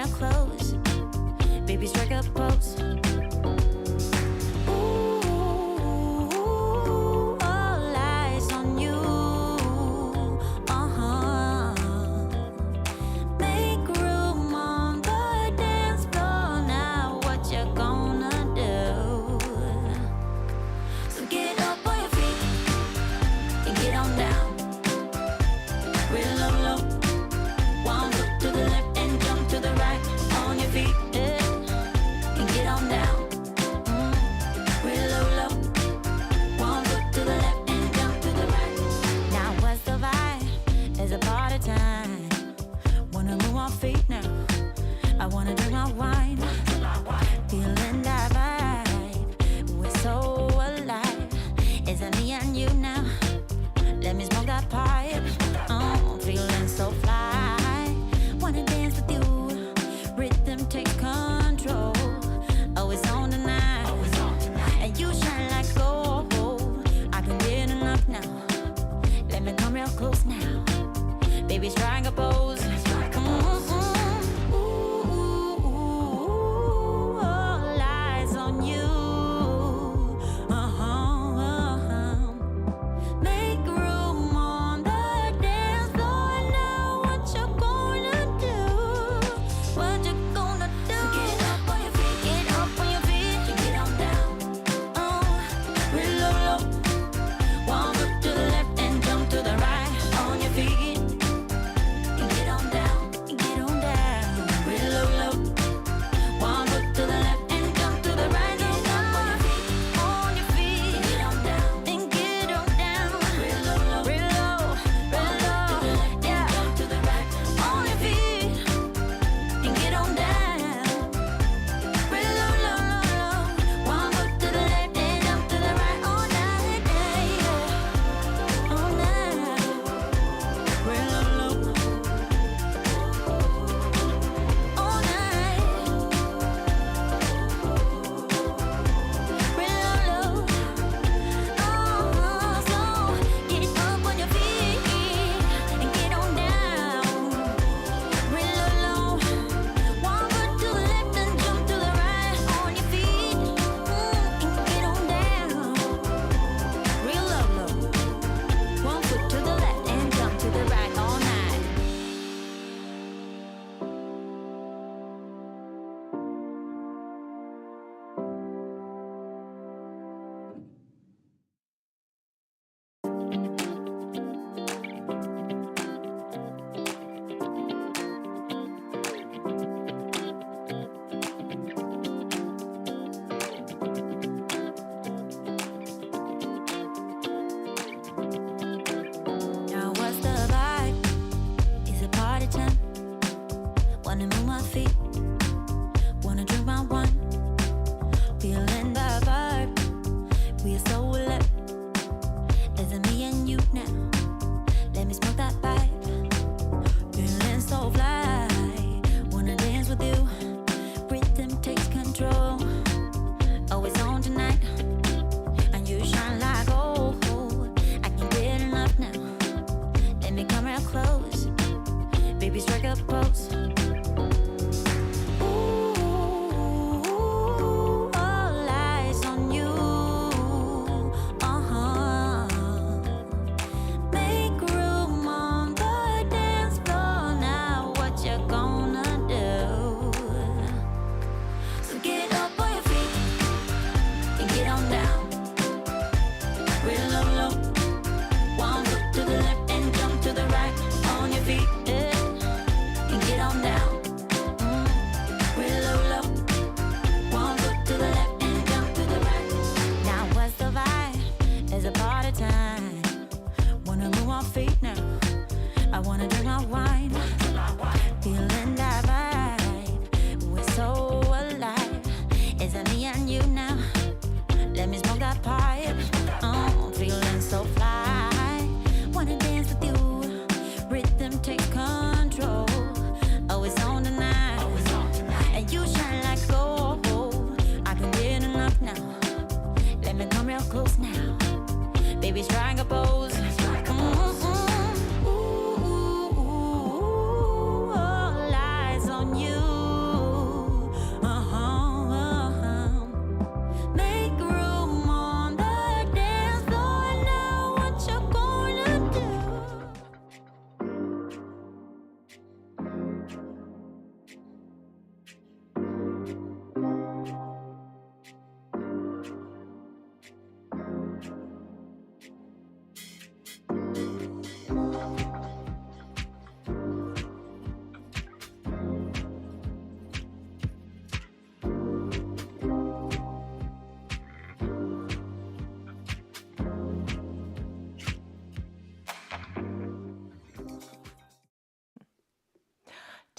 real close. Baby, strike a pose. Ooh, all eyes on you. Make room on the dance floor now. What you gonna do? So get up on your feet and get on down. Real low, low. One foot to the left and jump to the right. On your feet, yeah, and get on down.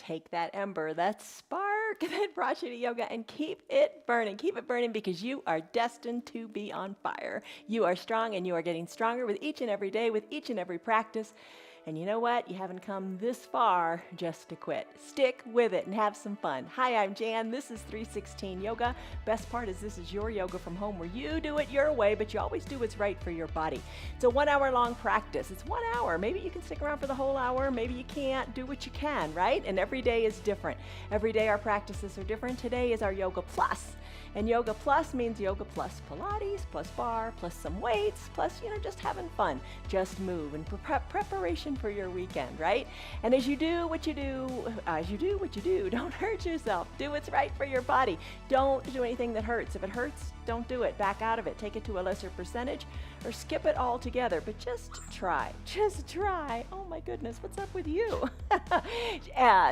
take that ember, that spark that brought you to yoga, and keep it burning. Keep it burning, because you are destined to be on fire. You are strong, and you are getting stronger with each and every day, with each and every practice. And you know what? You haven't come this far just to quit. Stick with it and have some fun. Hi, I'm Jan. This is 316 Yoga. Best part is this is your yoga from home, where you do it your way, but you always do what's right for your body. It's a 1 hour long practice. It's 1 hour. Maybe you can stick around for the whole hour. Maybe you can't. Do what you can, right? And every day is different. Every day our practices are different. Today is our Yoga Plus. And Yoga Plus means yoga plus Pilates, plus barre, plus some weights, plus, just having fun. Just move and preparation for your weekend, right? And as you do what you do, don't hurt yourself. Do what's right for your body. Don't do anything that hurts. If it hurts, don't do it. Back out of it. Take it to a lesser percentage or skip it altogether. But just try. Just try. Oh my goodness, what's up with you?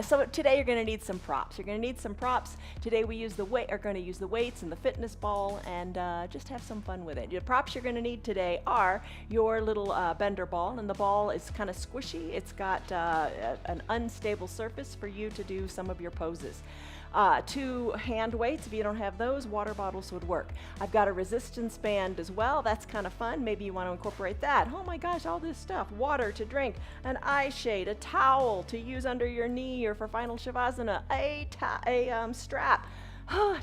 So today you're going to need some props. You're going to need some props. Today we are going to use the weights and the fitness ball, and just have some fun with it. The props you're going to need today are your little bender ball, and the ball is kind of squishy. It's got an unstable surface for you to do some of your poses. 2 hand weights. If you don't have those, water bottles would work. I've got a resistance band as well. That's kind of fun. Maybe you want to incorporate that. Oh my gosh, all this stuff. Water to drink, an eye shade, a towel to use under your knee or for final shavasana, a strap.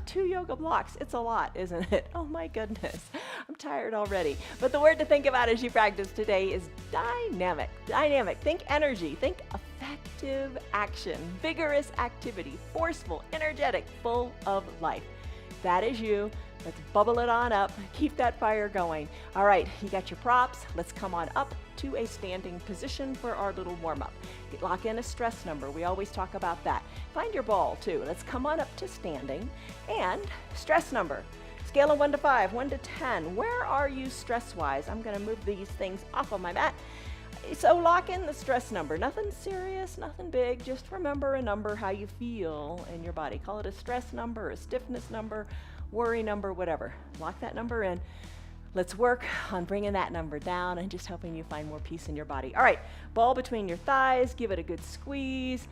2 yoga blocks. It's a lot, isn't it? Oh my goodness. I'm tired already. But the word to think about as you practice today is dynamic. Dynamic. Think energy. Think effective action. Vigorous activity. Forceful, energetic, full of life. That is you. Let's bubble it on up. Keep that fire going. All right, you got your props. Let's come on up to a standing position for our little warm-up. Lock in a stress number. We always talk about that. Find your ball too. Let's come on up to standing and stress number. Scale of 1 to 5, 1 to 10. Where are you stress-wise? I'm going to move these things off of my mat. So lock in the stress number. Nothing serious, nothing big. Just remember a number, how you feel in your body. Call it a stress number, a stiffness number, worry number, whatever. Lock that number in. Let's work on bringing that number down and just helping you find more peace in your body. All right, ball between your thighs. Give it a good squeeze.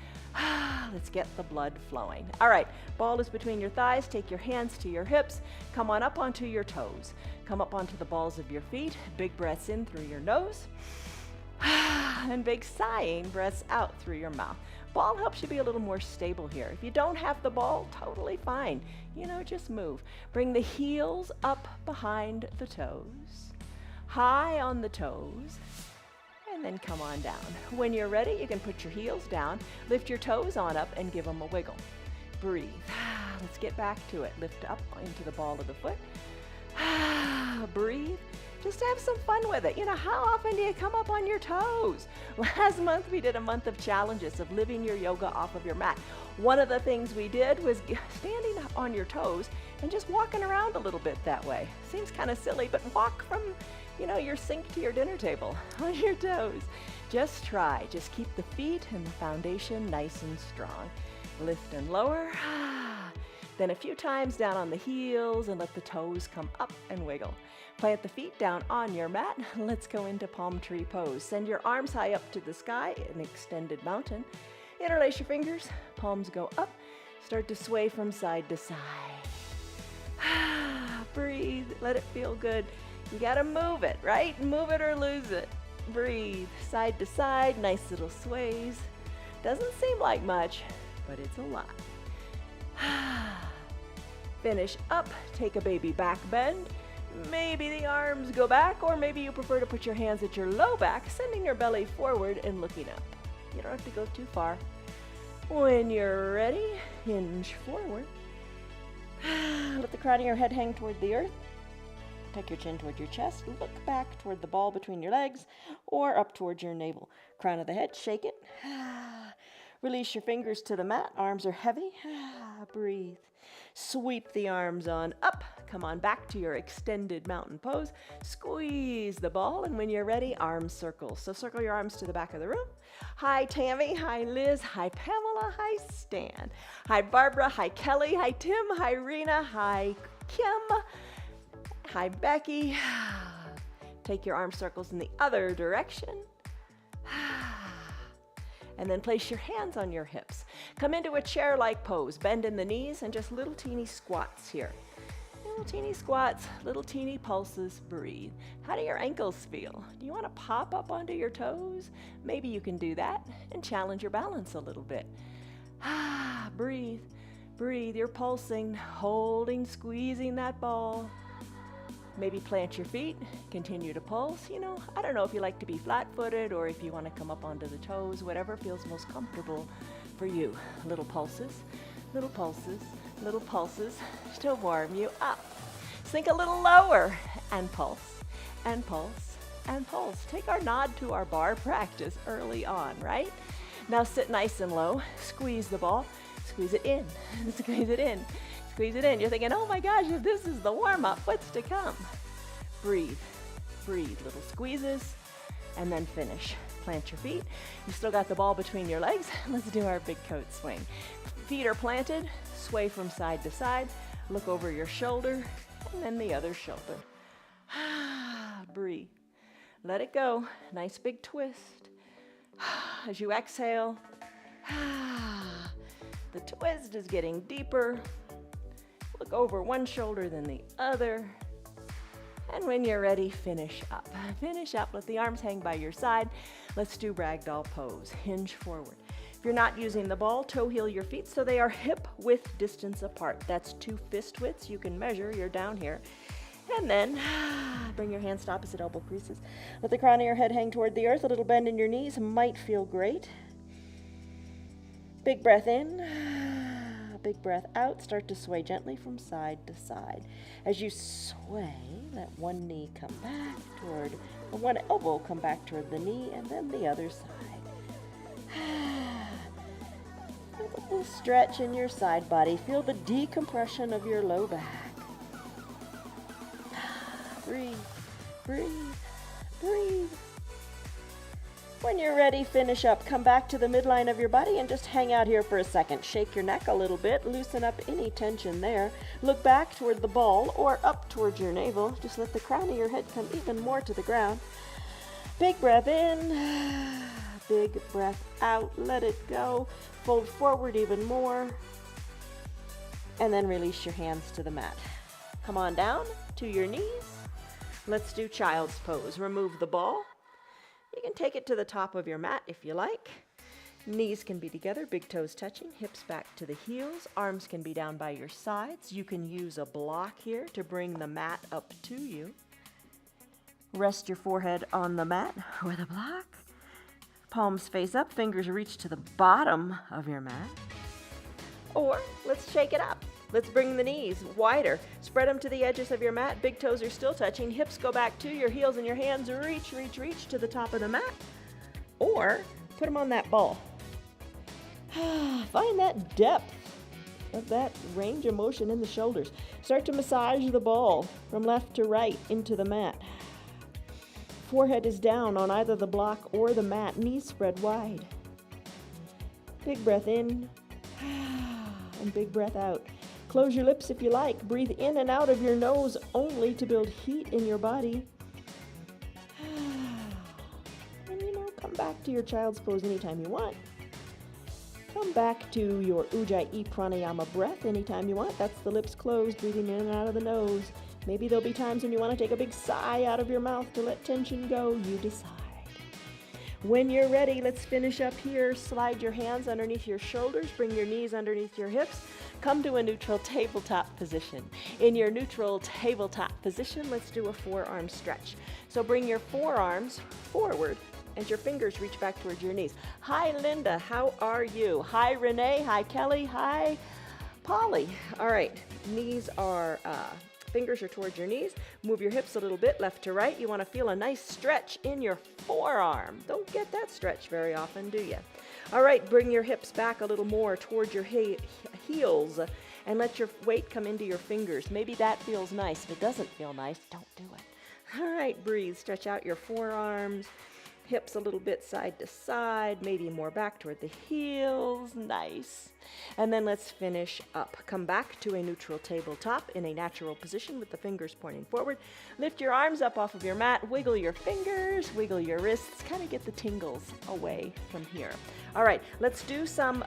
Let's get the blood flowing. All right, ball is between your thighs. Take your hands to your hips. Come on up onto your toes. Come up onto the balls of your feet. Big breaths in through your nose. And big sighing breaths out through your mouth. Ball helps you be a little more stable here. If you don't have the ball, totally fine. Just move. Bring the heels up behind the toes, high on the toes, and then come on down. When you're ready, you can put your heels down, lift your toes on up, and give them a wiggle. Breathe. Let's get back to it. Lift up into the ball of the foot. Breathe. Just have some fun with it. How often do you come up on your toes? Last month we did a month of challenges of living your yoga off of your mat. One of the things we did was standing on your toes and just walking around a little bit that way. Seems kind of silly, but walk from, your sink to your dinner table on your toes. Just try. Just keep the feet and the foundation nice and strong. Lift and lower. Then a few times down on the heels and let the toes come up and wiggle. Plant the feet down on your mat. Let's go into palm tree pose. Send your arms high up to the sky, an extended mountain. Interlace your fingers, palms go up. Start to sway from side to side. Breathe, let it feel good. You gotta move it, right? Move it or lose it. Breathe, side to side, nice little sways. Doesn't seem like much, but it's a lot. Finish up, take a baby back bend. Maybe the arms go back, or maybe you prefer to put your hands at your low back, sending your belly forward and looking up. You don't have to go too far. When you're ready, hinge forward. Let the crown of your head hang toward the earth. Tuck your chin toward your chest. Look back toward the ball between your legs or up towards your navel. Crown of the head, shake it. Release your fingers to the mat. Arms are heavy. Breathe. Sweep the arms on up. Come on back to your extended mountain pose. Squeeze the ball, and when you're ready, arm circles. So circle your arms to the back of the room. Hi, Tammy. Hi, Liz. Hi, Pamela. Hi, Stan. Hi, Barbara. Hi, Kelly. Hi, Tim. Hi, Rena. Hi, Kim. Hi, Becky. Take your arm circles in the other direction. And then place your hands on your hips. Come into a chair-like pose. Bend in the knees and just little teeny squats here. Little teeny squats, little teeny pulses, breathe. How do your ankles feel? Do you want to pop up onto your toes? Maybe you can do that and challenge your balance a little bit. Breathe, breathe. You're pulsing, holding, squeezing that ball. Maybe plant your feet, continue to pulse. You know, I don't know if you like to be flat-footed or if you want to come up onto the toes, whatever feels most comfortable for you. Little pulses, little pulses, little pulses to warm you up. Sink a little lower and pulse, and pulse, and pulse. Take our nod to our bar practice early on, right? Now sit nice and low, squeeze the ball, squeeze it in, squeeze it in. Squeeze it in. You're thinking, oh my gosh, if this is the warm-up, what's to come? Breathe, breathe, little squeezes, and then finish. Plant your feet. You still got the ball between your legs. Let's do our big coat swing. Feet are planted, sway from side to side, look over your shoulder, and then the other shoulder. Breathe. Let it go. Nice big twist. As you exhale, the twist is getting deeper. Look over one shoulder, then the other. And when you're ready, finish up. Finish up. Let the arms hang by your side. Let's do ragdoll pose. Hinge forward. If you're not using the ball, toe heel your feet so they are hip width distance apart. That's 2 fist widths. You can measure. You're down here. And then bring your hands to opposite elbow creases. Let the crown of your head hang toward the earth. A little bend in your knees might feel great. Big breath in. Big breath out. Start to sway gently from side to side. As you sway, let one knee come back toward, or one elbow come back toward the knee, and then the other side. A little stretch in your side body. Feel the decompression of your low back. Breathe, breathe, breathe. When you're ready, finish up. Come back to the midline of your body and just hang out here for a second. Shake your neck a little bit. Loosen up any tension there. Look back toward the ball or up towards your navel. Just let the crown of your head come even more to the ground. Big breath in. Big breath out. Let it go. Fold forward even more. And then release your hands to the mat. Come on down to your knees. Let's do child's pose. Remove the ball. You can take it to the top of your mat if you like. Knees can be together, big toes touching, hips back to the heels. Arms can be down by your sides. You can use a block here to bring the mat up to you. Rest your forehead on the mat with a block. Palms face up, fingers reach to the bottom of your mat. Or let's shake it up. Let's bring the knees wider. Spread them to the edges of your mat. Big toes are still touching. Hips go back to your heels and your hands reach, reach, reach to the top of the mat. Or put them on that ball. Find that depth of that range of motion in the shoulders. Start to massage the ball from left to right into the mat. Forehead is down on either the block or the mat. Knees spread wide. Big breath in and big breath out. Close your lips if you like. Breathe in and out of your nose only to build heat in your body. And come back to your child's pose anytime you want. Come back to your Ujjayi Pranayama breath anytime you want. That's the lips closed, breathing in and out of the nose. Maybe there'll be times when you want to take a big sigh out of your mouth to let tension go. You decide. When you're ready, let's finish up here. Slide your hands underneath your shoulders. Bring your knees underneath your hips. Come to a neutral tabletop position. In your neutral tabletop position, let's do a forearm stretch. So bring your forearms forward and your fingers reach back towards your knees. Hi, Linda. How are you? Hi, Renee. Hi, Kelly. Hi, Polly. All right. Fingers are towards your knees. Move your hips a little bit left to right. You want to feel a nice stretch in your forearm. Don't get that stretch very often, do you? All right, bring your hips back a little more towards your heels and let your weight come into your fingers. Maybe that feels nice. If it doesn't feel nice, don't do it. All right, breathe. Stretch out your forearms, hips a little bit side to side, maybe more back toward the heels. Nice. And then let's finish up. Come back to a neutral tabletop in a natural position with the fingers pointing forward. Lift your arms up off of your mat, wiggle your fingers, wiggle your wrists, kind of get the tingles away from here. All right, let's do some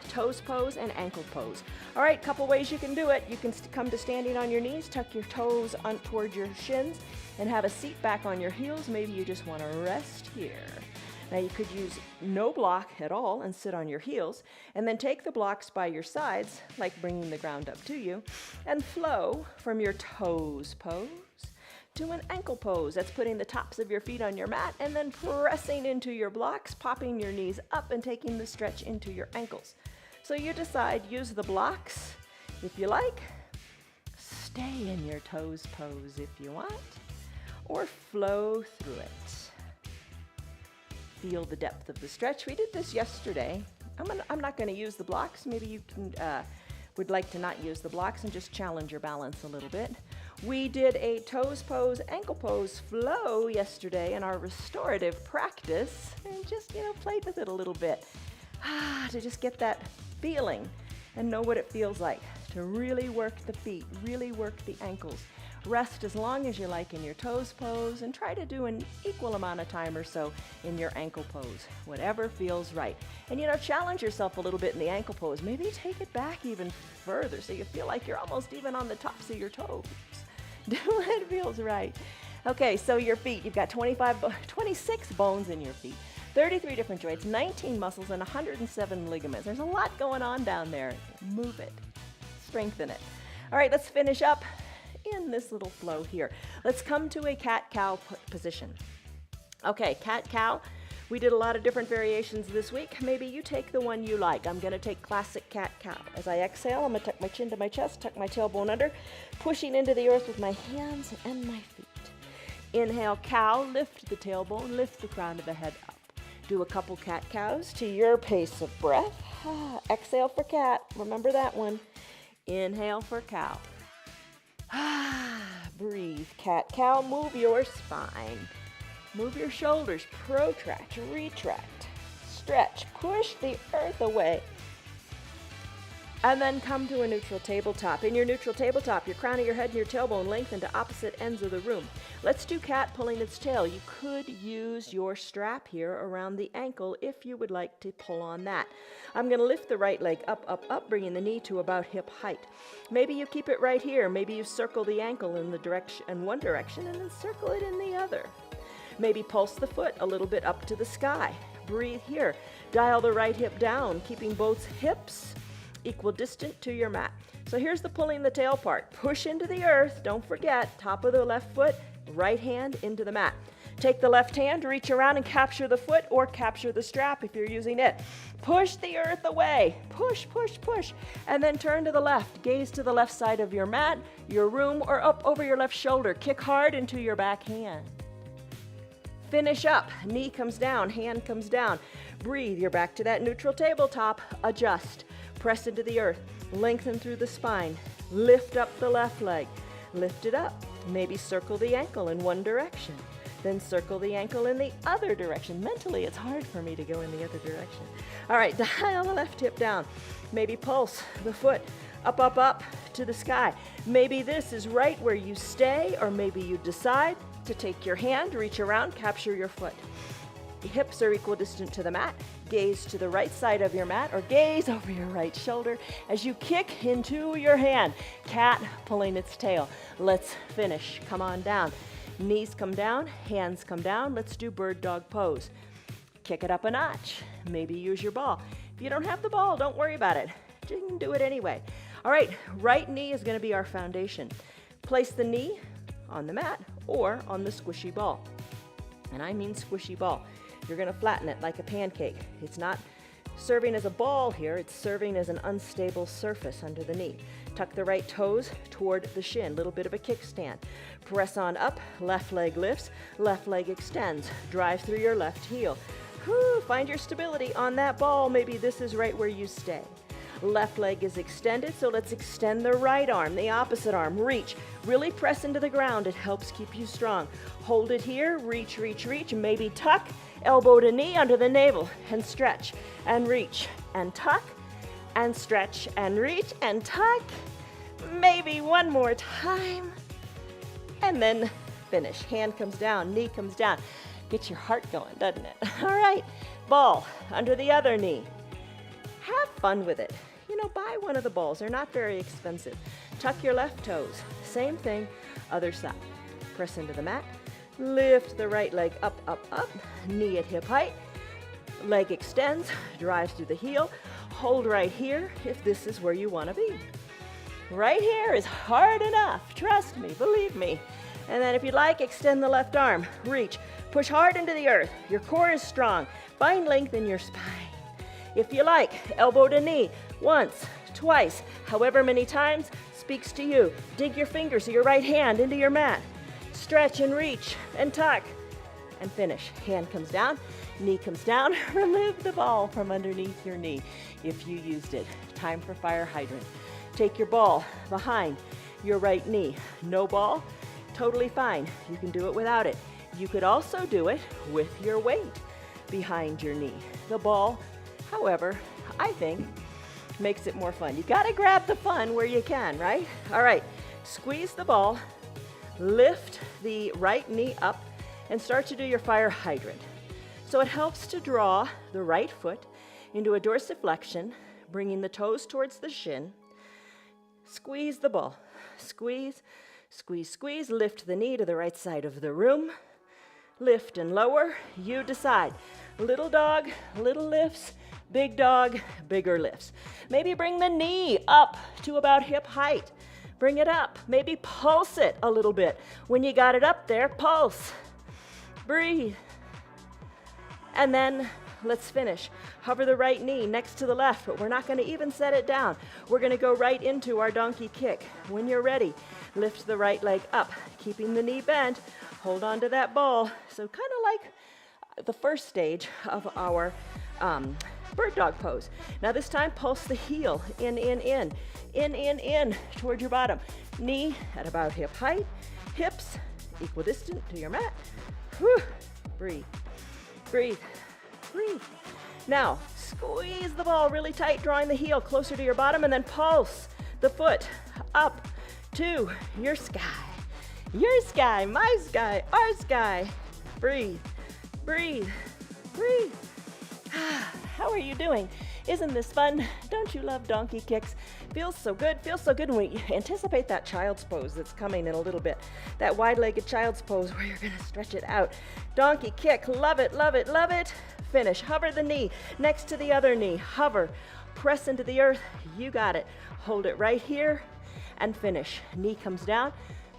toes pose and ankle pose. All right, couple ways you can do it. You can come to standing on your knees, tuck your toes on toward your shins, and have a seat back on your heels. Maybe you just want to rest here. Now you could use no block at all and sit on your heels, and then take the blocks by your sides, like bringing the ground up to you, and flow from your toes pose to an ankle pose. That's putting the tops of your feet on your mat and then pressing into your blocks, popping your knees up and taking the stretch into your ankles. So you decide, use the blocks if you like, stay in your toes pose if you want, or flow through it. Feel the depth of the stretch. We did this yesterday. I'm not going to use the blocks. Maybe you can would like to not use the blocks and just challenge your balance a little bit. We did a toes pose, ankle pose flow yesterday in our restorative practice, and just played with it a little bit to just get that feeling and know what it feels like to really work the feet, really work the ankles. Rest as long as you like in your toes pose, and try to do an equal amount of time or so in your ankle pose, whatever feels right. And challenge yourself a little bit in the ankle pose. Maybe take it back even further so you feel like you're almost even on the tops of your toes. Do what feels right. Okay, so your feet, you've got 26 bones in your feet, 33 different joints, 19 muscles, and 107 ligaments. There's a lot going on down there. Move it, strengthen it. All right, let's finish up in this little flow here. Let's come to a cat-cow position. Okay, cat-cow. We did a lot of different variations this week. Maybe you take the one you like. I'm going to take classic cat-cow. As I exhale, I'm going to tuck my chin to my chest, tuck my tailbone under, pushing into the earth with my hands and my feet. Inhale, cow, lift the tailbone, lift the crown of the head up. Do a couple cat-cows to your pace of breath. Exhale for cat. Remember that one. Inhale for cow. Breathe, cat-cow. Move your spine. Move your shoulders, protract, retract, stretch, push the earth away. And then come to a neutral tabletop. In your neutral tabletop, your crown of your head and your tailbone lengthen to opposite ends of the room. Let's do cat pulling its tail. You could use your strap here around the ankle if you would like to pull on that. I'm going to lift the right leg up, up, up, bringing the knee to about hip height. Maybe you keep it right here. Maybe you circle the ankle in one direction and then circle it in the other. Maybe pulse the foot a little bit up to the sky. Breathe here. Dial the right hip down, keeping both hips equal distant to your mat. So here's the pulling the tail part. Push into the earth. Don't forget, top of the left foot, right hand into the mat. Take the left hand, reach around and capture the foot or capture the strap if you're using it. Push the earth away. Push, push, push. And then turn to the left. Gaze to the left side of your mat, your room, or up over your left shoulder. Kick hard into your back hand. Finish up. Knee comes down, hand comes down. Breathe. You're back to that neutral tabletop. Adjust. Press into the earth. Lengthen through the spine. Lift up the left leg. Lift it up. Maybe circle the ankle in one direction. Then circle the ankle in the other direction. Mentally, it's hard for me to go in the other direction. All right, dial the left hip down. Maybe pulse the foot up, up, up to the sky. Maybe this is right where you stay, or maybe you decide to take your hand, reach around, capture your foot. The hips are equal distant to the mat. Gaze to the right side of your mat or gaze over your right shoulder as you kick into your hand. Cat pulling its tail. Let's finish. Come on down. Knees come down, hands come down. Let's do bird dog pose. Kick it up a notch. Maybe use your ball. If you don't have the ball, don't worry about it. You can do it anyway. All right, right knee is going to be our foundation. Place the knee on the mat or on the squishy ball. And I mean squishy ball. You're going to flatten it like a pancake. It's not serving as a ball here, it's serving as an unstable surface under the knee. Tuck the right toes toward the shin, little bit of a kickstand. Press on up, left leg lifts, left leg extends. Drive through your left heel. Find your stability on that ball. Maybe this is right where you stay. Left leg is extended, so let's extend the right arm, the opposite arm. Reach. Really press into the ground. It helps keep you strong. Hold it here. Reach, reach, reach. Maybe tuck, elbow to knee under the navel, and stretch, and reach, and tuck, and stretch and reach and tuck. Maybe one more time. And then finish. Hand comes down, knee comes down. Gets your heart going, doesn't it? All right, ball under the other knee. Have fun with it. You know, buy one of the balls. They're not very expensive. Tuck your left toes. Same thing, other side. Press into the mat. Lift the right leg up, up, up. Knee at hip height. Leg extends, drives through the heel. Hold right here if this is where you want to be. Right here is hard enough. Trust me, believe me. And then if you'd like, extend the left arm. Reach. Push hard into the earth. Your core is strong. Find length in your spine. If you like, elbow to knee. Once, twice, however many times speaks to you. Dig your fingers of your right hand into your mat. Stretch and reach and tuck and finish. Hand comes down, knee comes down. Remove the ball from underneath your knee if you used it. Time for fire hydrant. Take your ball behind your right knee. No ball, totally fine. You can do it without it. You could also do it with your weight behind your knee. The ball, however, I think makes it more fun. You gotta grab the fun where you can, right? All right, squeeze the ball, lift the right knee up, and start to do your fire hydrant. So it helps to draw the right foot into a dorsiflexion, bringing the toes towards the shin. Squeeze the ball. Squeeze, squeeze, squeeze. Lift the knee to the right side of the room. Lift and lower. You decide. Little dog, little lifts. Big dog, bigger lifts. Maybe bring the knee up to about hip height. Bring it up. Maybe pulse it a little bit. When you got it up there, pulse. Breathe. And then let's finish. Hover the right knee next to the left, but we're not going to even set it down. We're going to go right into our donkey kick. When you're ready, lift the right leg up, keeping the knee bent. Hold on to that ball. So kind of like the first stage of our bird dog pose. Now this time, pulse the heel, in, toward your bottom. Knee at about hip height, hips equidistant to your mat. Whew. Breathe, breathe, breathe. Now, squeeze the ball really tight, drawing the heel closer to your bottom, and then pulse the foot up to your sky. Your sky, my sky, our sky. Breathe, breathe, breathe. How are you doing? Isn't this fun? Don't you love donkey kicks? Feels so good when we anticipate that child's pose that's coming in a little bit. That wide-legged child's pose where you're gonna stretch it out. Donkey kick, love it, love it, love it. Finish, hover the knee next to the other knee. Hover, press into the earth, you got it. Hold it right here and finish. Knee comes down,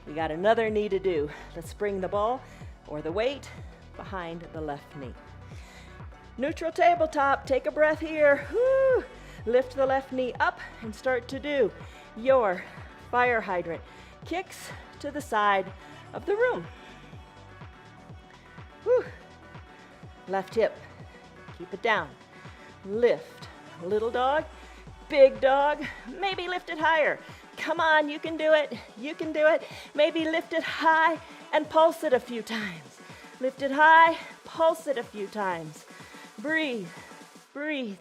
we got another knee to do. Let's bring the ball or the weight behind the left knee. Neutral tabletop, take a breath here. Woo. Lift the left knee up and start to do your fire hydrant. Kicks to the side of the room. Woo. Left hip, keep it down. Lift, little dog, big dog, maybe lift it higher. Come on, you can do it, you can do it. Maybe lift it high and pulse it a few times. Lift it high, pulse it a few times. Breathe, breathe.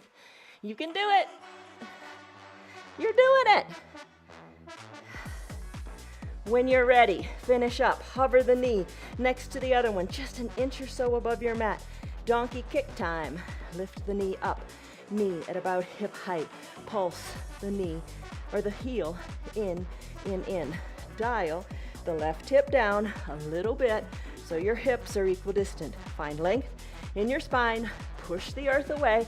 You can do it. You're doing it. When you're ready, finish up. Hover the knee next to the other one, just an inch or so above your mat. Donkey kick time. Lift the knee up. Knee at about hip height. Pulse the knee or the heel in. Dial the left hip down a little bit so your hips are equidistant. Find length in your spine. Push the earth away.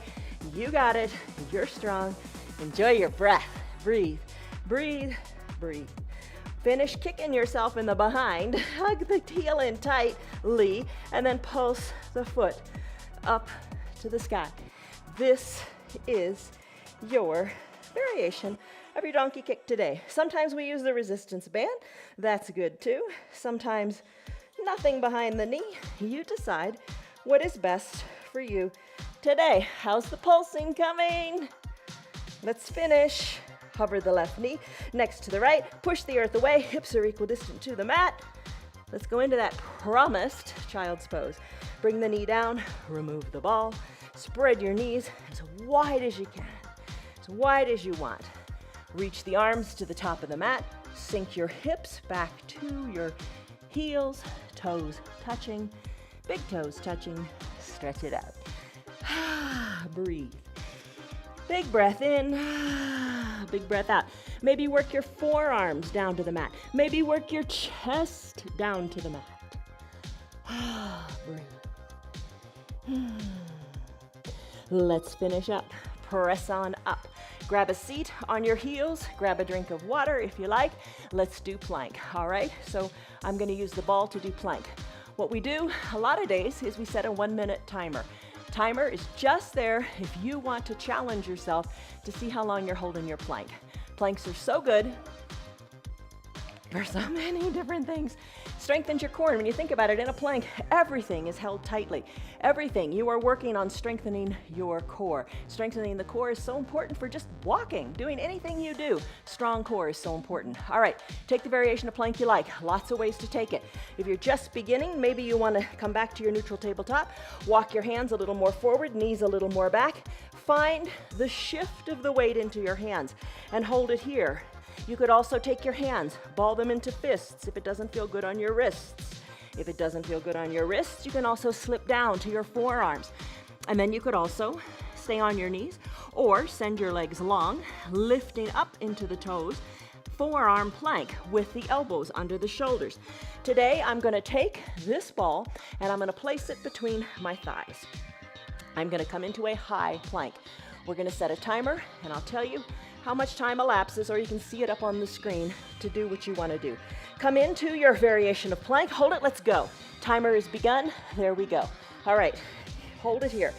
You got it. You're strong. Enjoy your breath. Breathe, breathe, breathe. Finish kicking yourself in the behind. Hug the heel in tightly and then pulse the foot up to the sky. This is your variation of your donkey kick today. Sometimes we use the resistance band. That's good too. Sometimes nothing behind the knee. You decide what is best for you today. How's the pulsing coming? Let's finish. Hover the left knee next to the right. Push the earth away. Hips are equidistant to the mat. Let's go into that promised child's pose. Bring the knee down. Remove the ball. Spread your knees as wide as you can. as wide as you want. Reach the arms to the top of the mat. Sink your hips back to your heels, toes touching, big toes touching. Stretch it out. Breathe. Big breath in, big breath out. Maybe work your forearms down to the mat. Maybe work your chest down to the mat. Breathe. Let's finish up. Press on up. Grab a seat on your heels. Grab a drink of water if you like. Let's do plank, all right? So I'm gonna use the ball to do plank. What we do a lot of days is we set a 1-minute timer. Timer is just there if you want to challenge yourself to see how long you're holding your plank. Planks are so good for so many different things. Strengthens your core. And when you think about it, in a plank, everything is held tightly. Everything. You are working on strengthening your core. Strengthening the core is so important for just walking, doing anything you do. Strong core is so important. All right, take the variation of plank you like. Lots of ways to take it. If you're just beginning, maybe you want to come back to your neutral tabletop. Walk your hands a little more forward, knees a little more back. Find the shift of the weight into your hands and hold it here. You could also take your hands, ball them into fists if it doesn't feel good on your wrists. If it doesn't feel good on your wrists, you can also slip down to your forearms. And then you could also stay on your knees or send your legs long, lifting up into the toes, forearm plank with the elbows under the shoulders. Today, I'm gonna take this ball and I'm gonna place it between my thighs. I'm gonna come into a high plank. We're gonna set a timer and I'll tell you how much time elapses, or you can see it up on the screen to do what you want to do. Come into your variation of plank. Hold it. Let's go. Timer is begun. There we go. All right. Hold it here.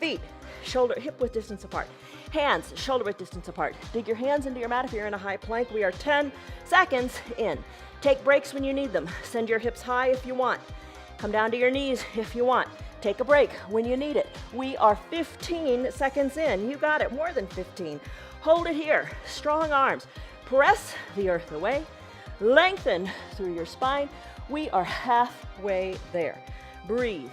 Feet, shoulder, hip width distance apart. Hands, shoulder width distance apart. Dig your hands into your mat if you're in a high plank. We are 10 seconds in. Take breaks when you need them. Send your hips high if you want. Come down to your knees if you want. Take a break when you need it. We are 15 seconds in. You got it. More than 15. Hold it here. Strong arms. Press the earth away. Lengthen through your spine. We are halfway there. Breathe.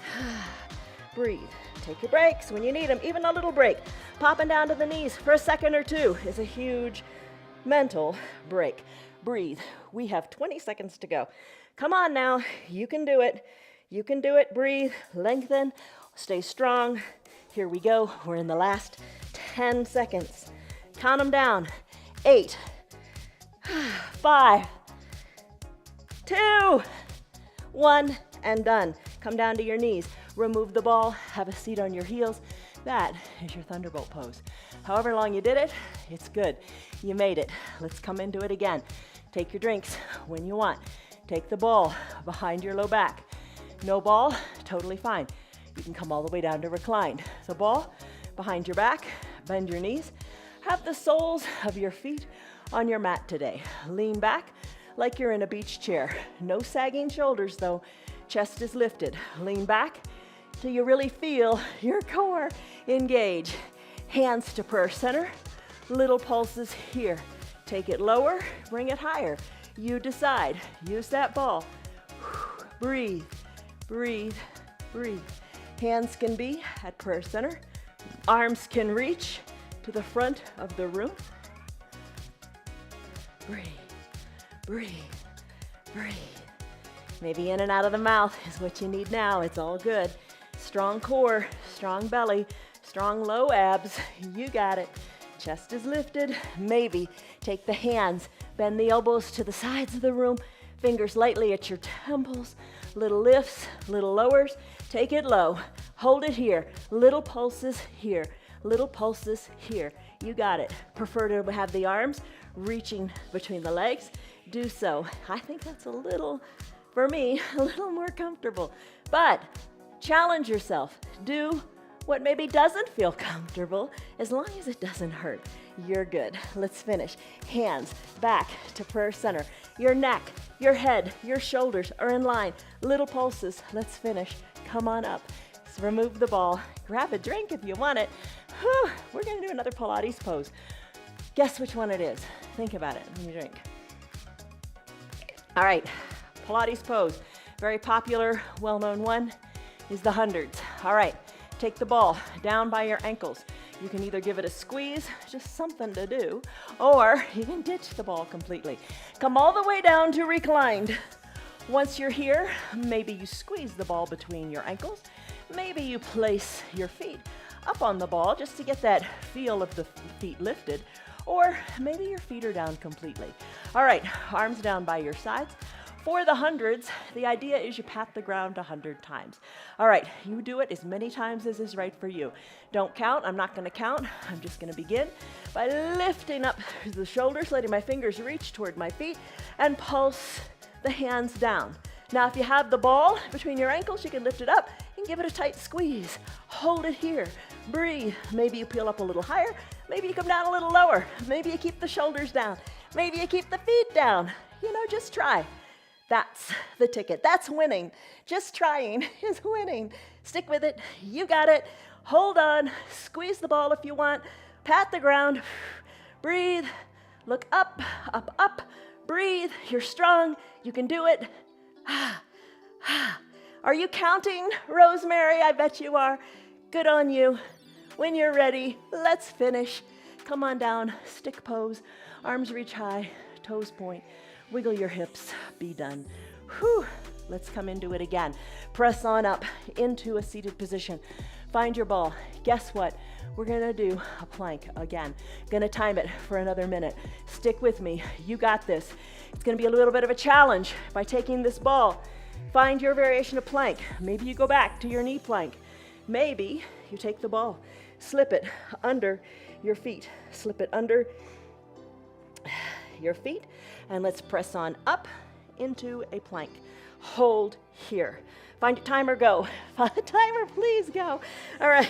Breathe. Take your breaks when you need them, even a little break. Popping down to the knees for a second or two is a huge mental break. Breathe. We have 20 seconds to go. Come on now. You can do it. You can do it. Breathe. Lengthen. Stay strong. Here we go. We're in the last 10 seconds. Count them down. 8, 5, 2, 1, and done. Come down to your knees. Remove the ball. Have a seat on your heels. That is your thunderbolt pose. However long you did it, it's good. You made it. Let's come into it again. Take your drinks when you want. Take the ball behind your low back. No ball, totally fine. You can come all the way down to reclined. The ball behind your back. Bend your knees. Have the soles of your feet on your mat today. Lean back like you're in a beach chair. No sagging shoulders though. Chest is lifted. Lean back till you really feel your core engage. Hands to prayer center. Little pulses here. Take it lower, bring it higher. You decide. Use that ball. Breathe, breathe, breathe. Hands can be at prayer center. Arms can reach to the front of the room. Breathe, breathe, breathe. Maybe in and out of the mouth is what you need now. It's all good. Strong core, strong belly, strong low abs. You got it. Chest is lifted. Maybe take the hands, bend the elbows to the sides of the room, fingers lightly at your temples, little lifts, little lowers. Take it low. Hold it here. Little pulses here. Little pulses here. You got it. Prefer to have the arms reaching between the legs. Do so. I think that's a little, for me, a little more comfortable. But challenge yourself. Do what maybe doesn't feel comfortable, as long as it doesn't hurt. You're good. Let's finish. Hands back to prayer center. Your neck, your head, your shoulders are in line. Little pulses. Let's finish. Come on up. So remove the ball. Grab a drink if you want it. Whew. We're going to do another Pilates pose. Guess which one it is. Think about it when you drink. All right. Pilates pose. Very popular, well-known one is the hundreds. All right. Take the ball down by your ankles. You can either give it a squeeze, just something to do, or you can ditch the ball completely. Come all the way down to reclined. Once you're here, maybe you squeeze the ball between your ankles. Maybe you place your feet up on the ball just to get that feel of the feet lifted, or maybe your feet are down completely. All right, arms down by your sides. For the hundreds, the idea is you pat the ground 100 times. All right, you do it as many times as is right for you. Don't count, I'm not gonna count. I'm just gonna begin by lifting up the shoulders, letting my fingers reach toward my feet, and pulse the hands down. Now, if you have the ball between your ankles, you can lift it up and give it a tight squeeze. Hold it here, breathe. Maybe you peel up a little higher, maybe you come down a little lower. Maybe you keep the shoulders down, maybe you keep the feet down. Just try. That's the ticket. That's winning. Just trying is winning. Stick with it. You got it. Hold on. Squeeze the ball if you want. Pat the ground. Breathe. Look up, up, up. Breathe. You're strong. You can do it. Are you counting, Rosemary? I bet you are. Good on you. When you're ready, let's finish. Come on down. Stick pose. Arms reach high. Toes point. Wiggle your hips, be done. Whew. Let's come into it again. Press on up into a seated position. Find your ball. Guess what? We're gonna do a plank again. Gonna time it for another minute. Stick with me, you got this. It's gonna be a little bit of a challenge by taking this ball. Find your variation of plank. Maybe you go back to your knee plank. Maybe you take the ball, slip it under your feet. Slip it under your feet, and let's press on up into a plank. Hold here. Find your timer, go. Timer, please go. All right,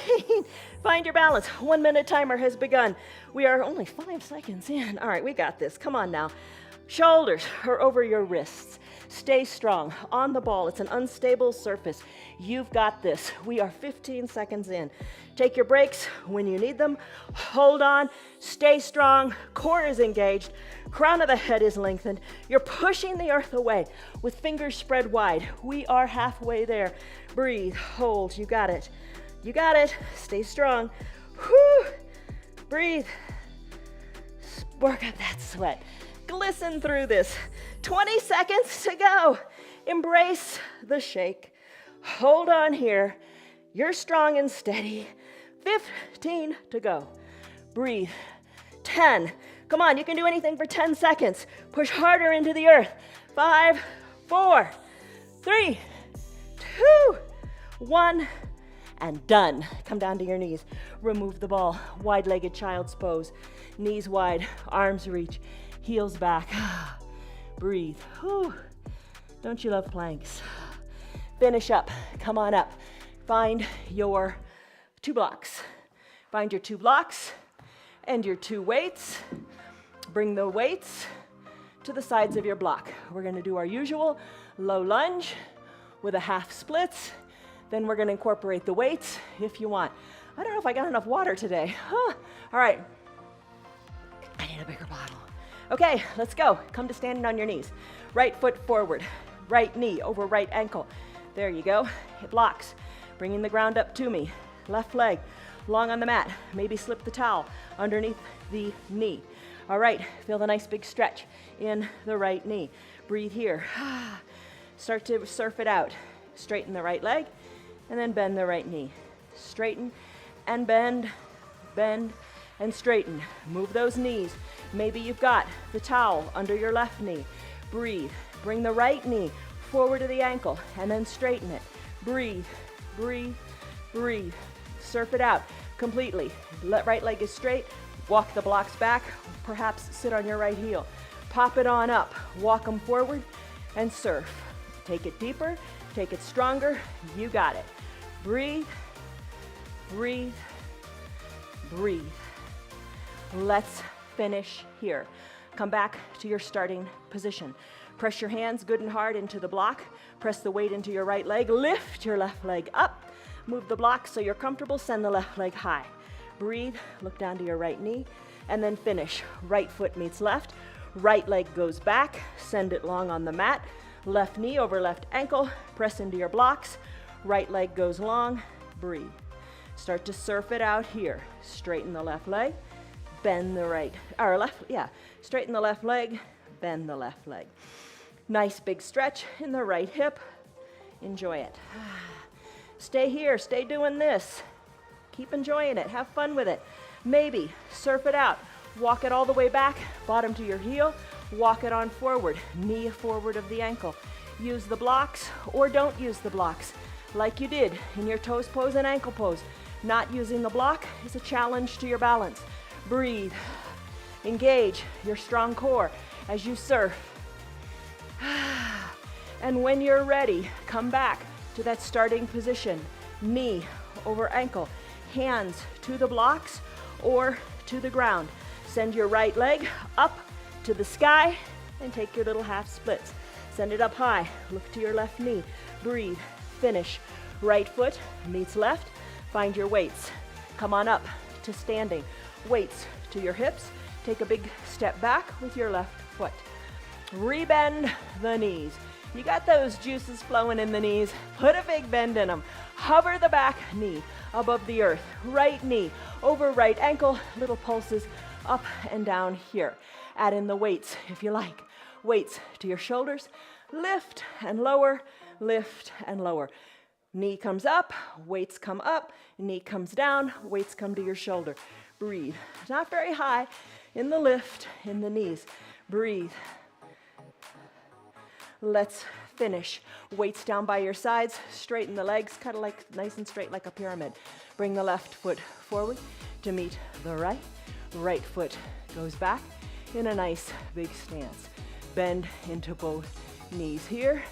find your balance. 1 minute timer has begun. We are only 5 seconds in. All right, we got this. Come on now. Shoulders are over your wrists. Stay strong on the ball. It's an unstable surface. You've got this. We are 15 seconds in. Take your breaks when you need them. Hold on. Stay strong. Core is engaged. Crown of the head is lengthened. You're pushing the earth away with fingers spread wide. We are halfway there. Breathe. Hold. You got it. You got it. Stay strong. Whew. Breathe. Work up that sweat. Glisten through this. 20 seconds to go. Embrace the shake. Hold on here. You're strong and steady. 15 to go. Breathe. 10. Come on, you can do anything for 10 seconds. Push harder into the earth. 5, 4, 3, 2, 1, and done. Come down to your knees. Remove the ball. Wide-legged child's pose. Knees wide, arms reach. Heels back. Breathe. Whew. Don't you love planks? Finish up. Come on up. Find your 2 blocks. Find your 2 blocks and your 2 weights. Bring the weights to the sides of your block. We're going to do our usual low lunge with a half splits. Then we're going to incorporate the weights if you want. I don't know if I got enough water today. All right. I need a bigger bottle. Okay, let's go. Come to standing on your knees. Right foot forward, right knee over right ankle. There you go. Hip blocks. Bringing the ground up to me. Left leg long on the mat. Maybe slip the towel underneath the knee. All right, feel the nice big stretch in the right knee. Breathe here. Start to surf it out. Straighten the right leg and then bend the right knee. Straighten and bend, bend and straighten. Move those knees. Maybe you've got the towel under your left knee. Breathe. Bring the right knee forward to the ankle and then straighten it. Breathe, breathe, breathe. Surf it out completely. Right leg is straight. Walk the blocks back. Perhaps sit on your right heel. Pop it on up. Walk them forward and surf. Take it deeper. Take it stronger. You got it. Breathe, breathe, breathe. Let's finish here. Come back to your starting position. Press your hands good and hard into the block. Press the weight into your right leg. Lift your left leg up. Move the block so you're comfortable. Send the left leg high. Breathe. Look down to your right knee. And then finish. Right foot meets left. Right leg goes back. Send it long on the mat. Left knee over left ankle. Press into your blocks. Right leg goes long. Breathe. Start to surf it out here. Straighten the left leg, bend the right, or left, yeah. Straighten the left leg, bend the left leg. Nice big stretch in the right hip. Enjoy it. Stay here, stay doing this. Keep enjoying it, have fun with it. Maybe surf it out. Walk it all the way back, bottom to your heel. Walk it on forward, knee forward of the ankle. Use the blocks or don't use the blocks, like you did in your toes pose and ankle pose. Not using the block is a challenge to your balance. Breathe. Engage your strong core as you surf. And when you're ready, come back to that starting position. Knee over ankle, hands to the blocks or to the ground. Send your right leg up to the sky and take your little half splits. Send it up high, look to your left knee. Breathe, finish. Right foot meets left. Find your weights. Come on up to standing. Weights to your hips. Take a big step back with your left foot. Rebend the knees. You got those juices flowing in the knees. Put a big bend in them. Hover the back knee above the earth. Right knee over right ankle. Little pulses up and down here. Add in the weights if you like. Weights to your shoulders. Lift and lower. Lift and lower. Knee comes up, weights come up, knee comes down, weights come to your shoulder. Breathe. Not very high in the lift, in the knees. Breathe. Let's finish. Weights down by your sides, straighten the legs, kind of like nice and straight like a pyramid. Bring the left foot forward to meet the right. Right foot goes back in a nice big stance. Bend into both knees here.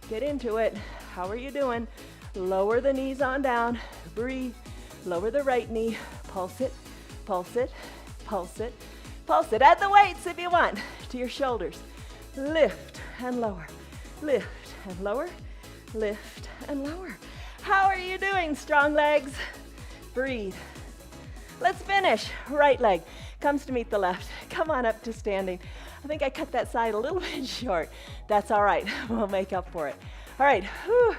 Get into it. How are you doing? Lower the knees on down. Breathe. Lower the right knee. Pulse it, pulse it, pulse it, pulse it. Add the weights if you want to your shoulders. Lift and lower. Lift and lower. Lift and lower. How are you doing, strong legs? Breathe. Let's finish. Right leg comes to meet the left. Come on up to standing. I think I cut that side a little bit short. That's all right. We'll make up for it. All right. Whew.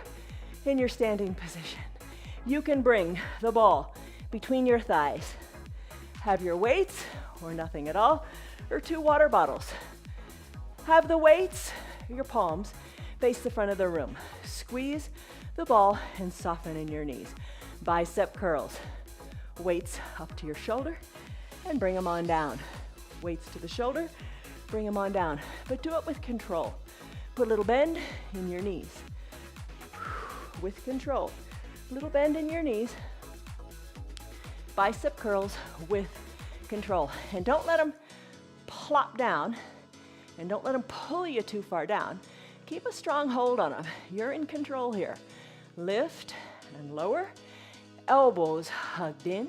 In your standing position, you can bring the ball between your thighs. Have your weights or nothing at all, or 2 water bottles. Have the weights, your palms, face the front of the room. Squeeze the ball and soften in your knees. Bicep curls. Weights up to your shoulder and bring them on down. Weights to the shoulder, bring them on down. But do it with control. Put a little bend in your knees. With control. Little bend in your knees. Bicep curls with control. And don't let them plop down. And don't let them pull you too far down. Keep a strong hold on them. You're in control here. Lift and lower. Elbows hugged in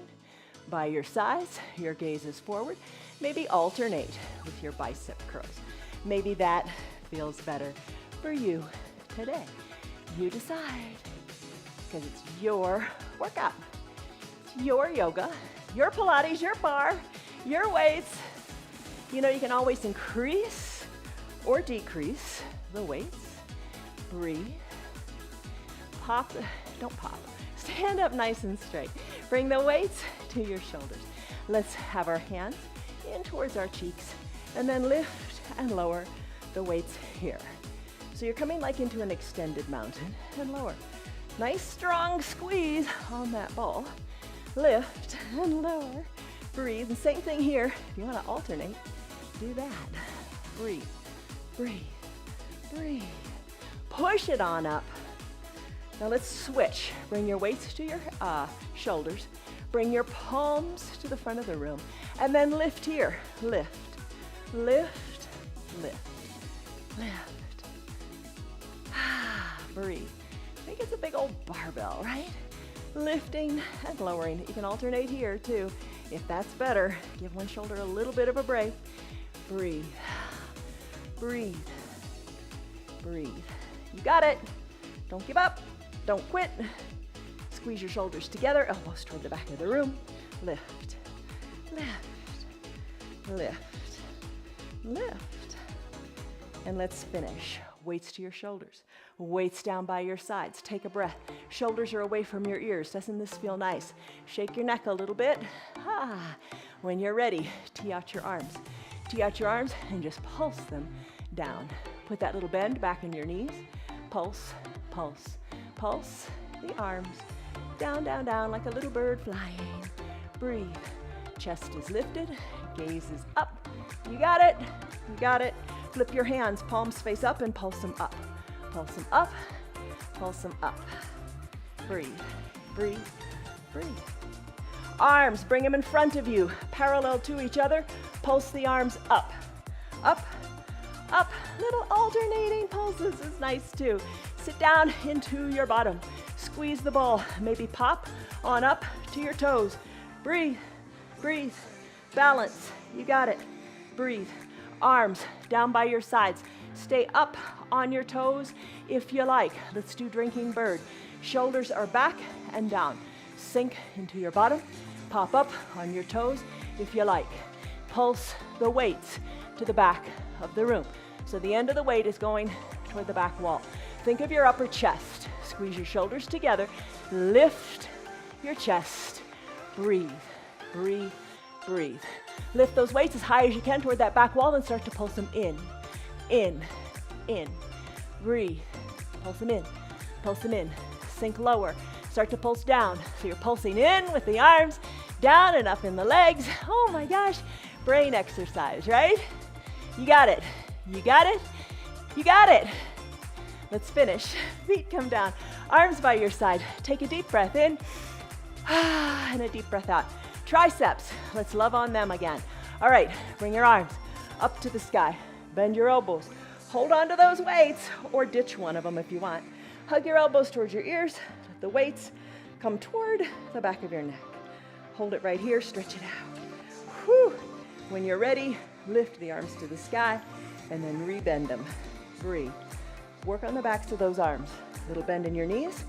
by your sides. Your gaze is forward. Maybe alternate with your bicep curls. Maybe that feels better for you today. You decide, because it's your workout. It's your yoga, your Pilates, your barre, your weights. You know, you can always increase or decrease the weights. Breathe. Pop, don't pop. Stand up nice and straight. Bring the weights to your shoulders. Let's have our hands in towards our cheeks and then lift and lower the weights here. So you're coming like into an extended mountain and lower. Nice strong squeeze on that ball. Lift and lower. Breathe. And same thing here. If you want to alternate, do that. Breathe, breathe, breathe. Push it on up. Now let's switch. Bring your weights to your shoulders. Bring your palms to the front of the room. And then lift here. Lift, lift, lift, lift. Breathe. I think it's a big old barbell, right? Lifting and lowering. You can alternate here too. If that's better, give one shoulder a little bit of a break. Breathe, breathe, breathe. You got it. Don't give up. Don't quit. Squeeze your shoulders together, elbows toward the back of the room. Lift, lift, lift, lift. And let's finish. Weights to your shoulders. Weights down by your sides. Take a breath. Shoulders are away from your ears. Doesn't this feel nice? Shake your neck a little bit. When you're ready, tee out your arms. Tee out your arms and just pulse them down. Put that little bend back in your knees. Pulse, pulse, pulse the arms. Down, down, down like a little bird flying. Breathe. Chest is lifted. Gaze is up. You got it. You got it. Flip your hands, palms face up and pulse them up. Pulse them up. Pulse them up. Breathe. Breathe. Breathe. Arms, bring them in front of you, parallel to each other. Pulse the arms up. Up. Up. Little alternating pulses is nice too. Sit down into your bottom. Squeeze the ball. Maybe pop on up to your toes. Breathe. Breathe. Balance. You got it. Breathe. Arms down by your sides. Stay up on your toes if you like. Let's do drinking bird. Shoulders are back and down. Sink into your bottom. Pop up on your toes if you like. Pulse the weights to the back of the room. So the end of the weight is going toward the back wall. Think of your upper chest. Squeeze your shoulders together. Lift your chest. Breathe. Breathe. Breathe. Lift those weights as high as you can toward that back wall and start to pulse them in. In. In. Breathe. Pulse them in. Pulse them in. Sink lower. Start to pulse down. So you're pulsing in with the arms, down and up in the legs. Oh my gosh. Brain exercise, right? You got it. You got it. You got it. Let's finish. Feet come down. Arms by your side. Take a deep breath in. And a deep breath out. Triceps. Let's love on them again. All right. Bring your arms up to the sky. Bend your elbows. Hold on to those weights or ditch one of them if you want. Hug your elbows towards your ears. Let the weights come toward the back of your neck. Hold it right here. Stretch it out. Whew. When you're ready, lift the arms to the sky and then rebend them. Breathe. Work on the backs of those arms. Little bend in your knees.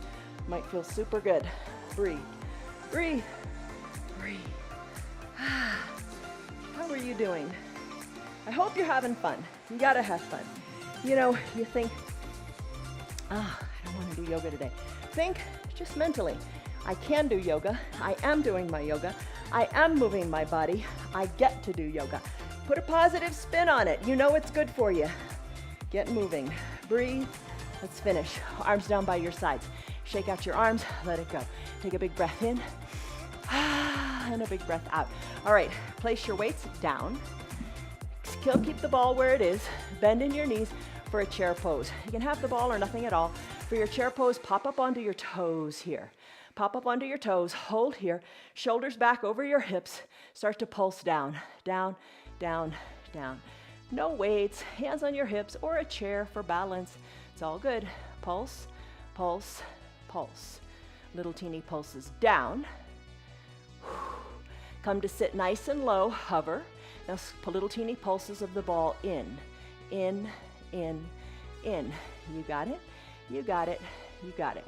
Might feel super good. Breathe. Breathe. Breathe. How are you doing? I hope you're having fun. You gotta have fun. You know, you think, I don't want to do yoga today. Think just mentally. I can do yoga. I am doing my yoga. I am moving my body. I get to do yoga. Put a positive spin on it. You know it's good for you. Get moving. Breathe. Let's finish. Arms down by your sides. Shake out your arms. Let it go. Take a big breath in. And a big breath out. All right. Place your weights down. Still keep the ball where it is. Bend in your knees for a chair pose. You can have the ball or nothing at all. For your chair pose, pop up onto your toes here. Pop up onto your toes. Hold here. Shoulders back over your hips. Start to pulse down. Down, down, down. No weights. Hands on your hips or a chair for balance. It's all good. Pulse, pulse, pulse. Little teeny pulses down. Come to sit nice and low. Hover. Now put little teeny pulses of the ball in, in, in, in. You got it? You got it. You got it.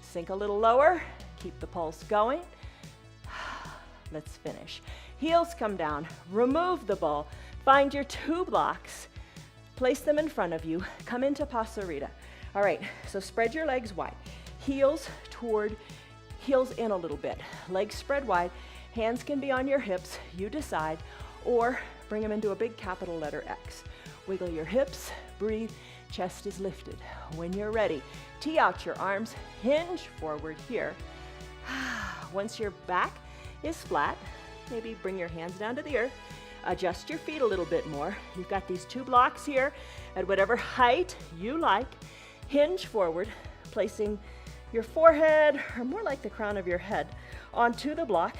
Sink a little lower. Keep the pulse going. Let's finish. Heels come down. Remove the ball. Find your 2 blocks. Place them in front of you. Come into Pasarita. All right, so spread your legs wide. Heels in a little bit. Legs spread wide. Hands can be on your hips, you decide, or bring them into a big capital letter X. Wiggle your hips, breathe, chest is lifted. When you're ready, tee out your arms, hinge forward here. Once your back is flat, maybe bring your hands down to the earth, adjust your feet a little bit more. You've got these 2 blocks here at whatever height you like. Hinge forward, placing your forehead, or more like the crown of your head, onto the block.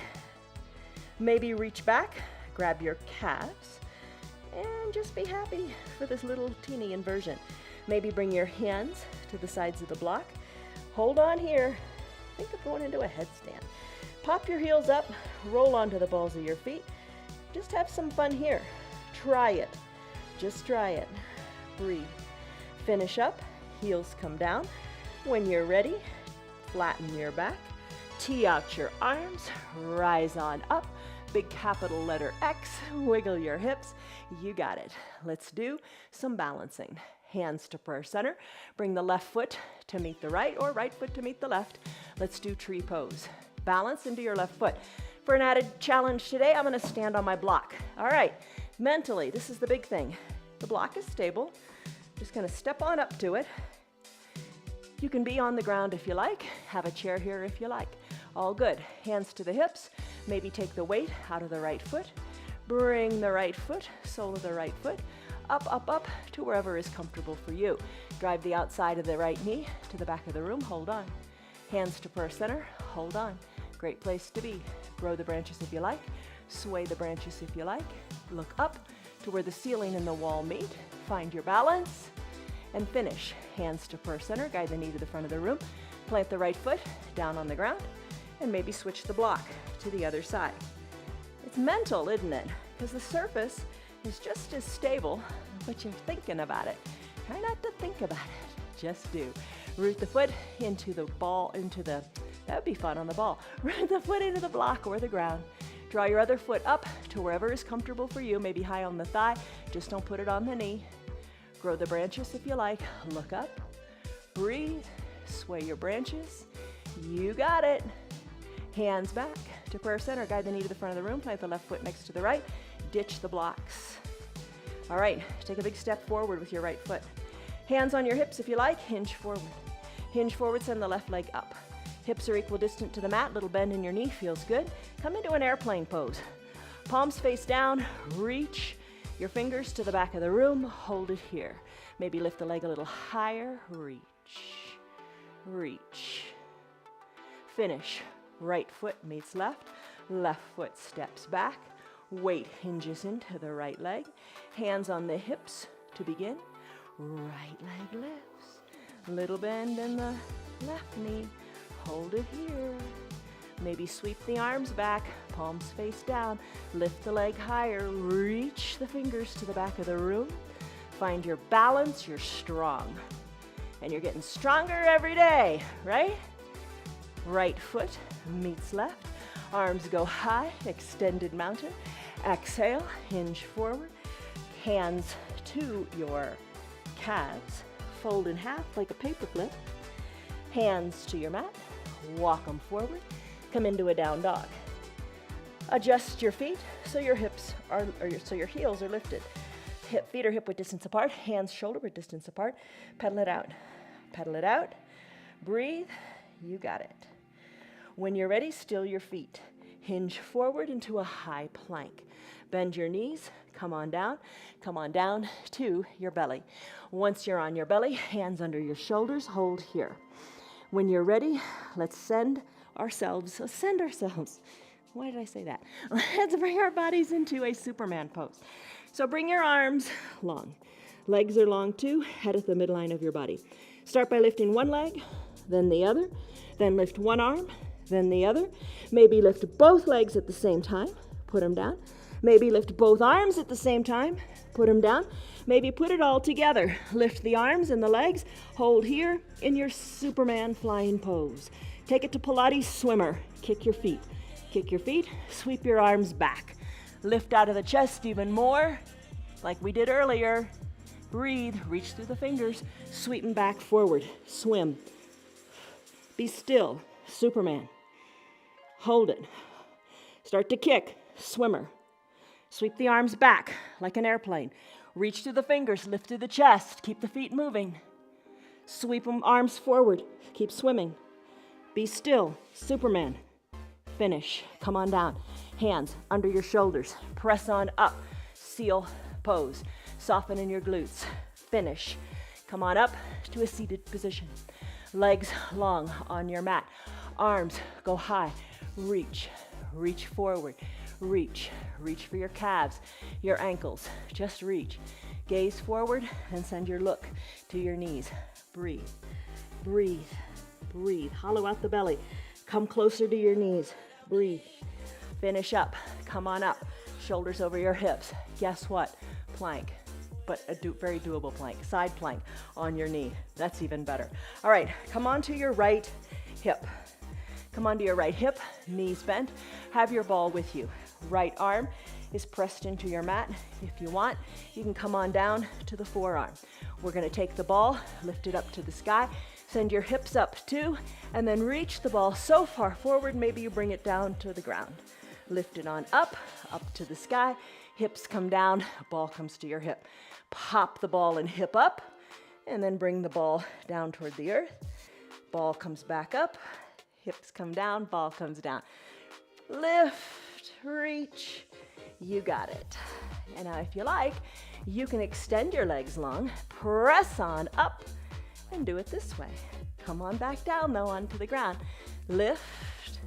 Maybe reach back, grab your calves, and just be happy for this little teeny inversion. Maybe bring your hands to the sides of the block. Hold on here. Think of going into a headstand. Pop your heels up, roll onto the balls of your feet. Just have some fun here. Try it. Just try it. Breathe. Finish up. Heels come down. When you're ready, flatten your back. Tee out your arms. Rise on up. big capital letter X, wiggle your hips. You got it. Let's do some balancing. Hands to prayer center. Bring the left foot to meet the right or right foot to meet the left. Let's do tree pose. Balance into your left foot. For an added challenge today, I'm going to stand on my block. All right, mentally, this is the big thing. The block is stable. Just going to step on up to it. You can be on the ground if you like. Have a chair here if you like. All good. Hands to the hips. Maybe take the weight out of the right foot. Bring the right foot, sole of the right foot, up, up, up to wherever is comfortable for you. Drive the outside of the right knee to the back of the room. Hold on. Hands to prayer center. Hold on. Great place to be. Grow the branches if you like. Sway the branches if you like. Look up to where the ceiling and the wall meet. Find your balance and finish. Hands to prayer center. Guide the knee to the front of the room. Plant the right foot down on the ground and maybe switch the block to the other side. It's mental, isn't it? Because the surface is just as stable, but you're thinking about it. Try not to think about it. Just do. Root the foot into the ball, that would be fun on the ball. Root the foot into the block or the ground. Draw your other foot up to wherever is comfortable for you, maybe high on the thigh. Just don't put it on the knee. Grow the branches if you like. Look up. Breathe. Sway your branches. You got it. Hands back to prayer center. Guide the knee to the front of the room. Plant the left foot next to the right. Ditch the blocks. All right, take a big step forward with your right foot. Hands on your hips if you like. Hinge forward. Hinge forward, send the left leg up. Hips are equidistant to the mat. Little bend in your knee, feels good. Come into an airplane pose. Palms face down. Reach your fingers to the back of the room. Hold it here. Maybe lift the leg a little higher. Reach. Reach. Finish. Right foot meets left. Left foot steps back. Weight hinges into the right leg. Hands on the hips to begin. Right leg lifts. Little bend in the left knee. Hold it here. Maybe sweep the arms back. Palms face down. Lift the leg higher. Reach the fingers to the back of the room. Find your balance. You're strong. And you're getting stronger every day, right? Right foot meets left. Arms go high, extended mountain. Exhale, hinge forward. Hands to your calves. Fold in half like a paperclip. Hands to your mat. Walk them forward. Come into a down dog. Adjust your feet so your hips are, so your heels are lifted. Feet are hip width distance apart. Hands shoulder width distance apart. Pedal it out. Pedal it out. Breathe. You got it. When you're ready, still your feet. Hinge forward into a high plank. Bend your knees. Come on down to your belly. Once you're on your belly, hands under your shoulders, hold here. When you're ready, let's send ourselves. Why did I say that? Let's bring our bodies into a Superman pose. So bring your arms long. Legs are long too, head at the midline of your body. Start by lifting one leg, then the other, then lift one arm, then the other. Maybe lift both legs at the same time, put them down. Maybe lift both arms at the same time, put them down. Maybe put it all together. Lift the arms and the legs, hold here in your Superman flying pose. Take it to Pilates swimmer. Kick your feet, sweep your arms back. Lift out of the chest even more, like we did earlier. Breathe, reach through the fingers, sweep back forward, swim. Be still, Superman. Hold it. Start to kick, swimmer. Sweep the arms back like an airplane. Reach through the fingers, lift through the chest, keep the feet moving. Sweep them arms forward, keep swimming. Be still, Superman. Finish, come on down. Hands under your shoulders, press on up, seal pose. Soften in your glutes. Finish. Come on up to a seated position. Legs long on your mat. Arms go high. Reach forward. Reach for your calves, your ankles. Just reach. Gaze forward and send your look to your knees. Breathe. Hollow out the belly. Come closer to your knees. Breathe. Finish up. Come on up. Shoulders over your hips. Guess what? Plank, but a very doable plank. Side plank on your knee. That's even better. All right, come onto your right hip. Come onto your right hip, knees bent. Have your ball with you. Right arm is pressed into your mat. If you want, you can come on down to the forearm. We're gonna take the ball, lift it up to the sky, send your hips up too, and then reach the ball so far forward, maybe you bring it down to the ground. Lift it on up to the sky, hips come down, ball comes to your hip. Pop the ball and hip up, and then bring the ball down toward the earth. Ball comes back up, hips come down, ball comes down. Lift, reach, you got it. And now if you like, you can extend your legs long, press on up, and do it this way. Come on back down though onto the ground. Lift,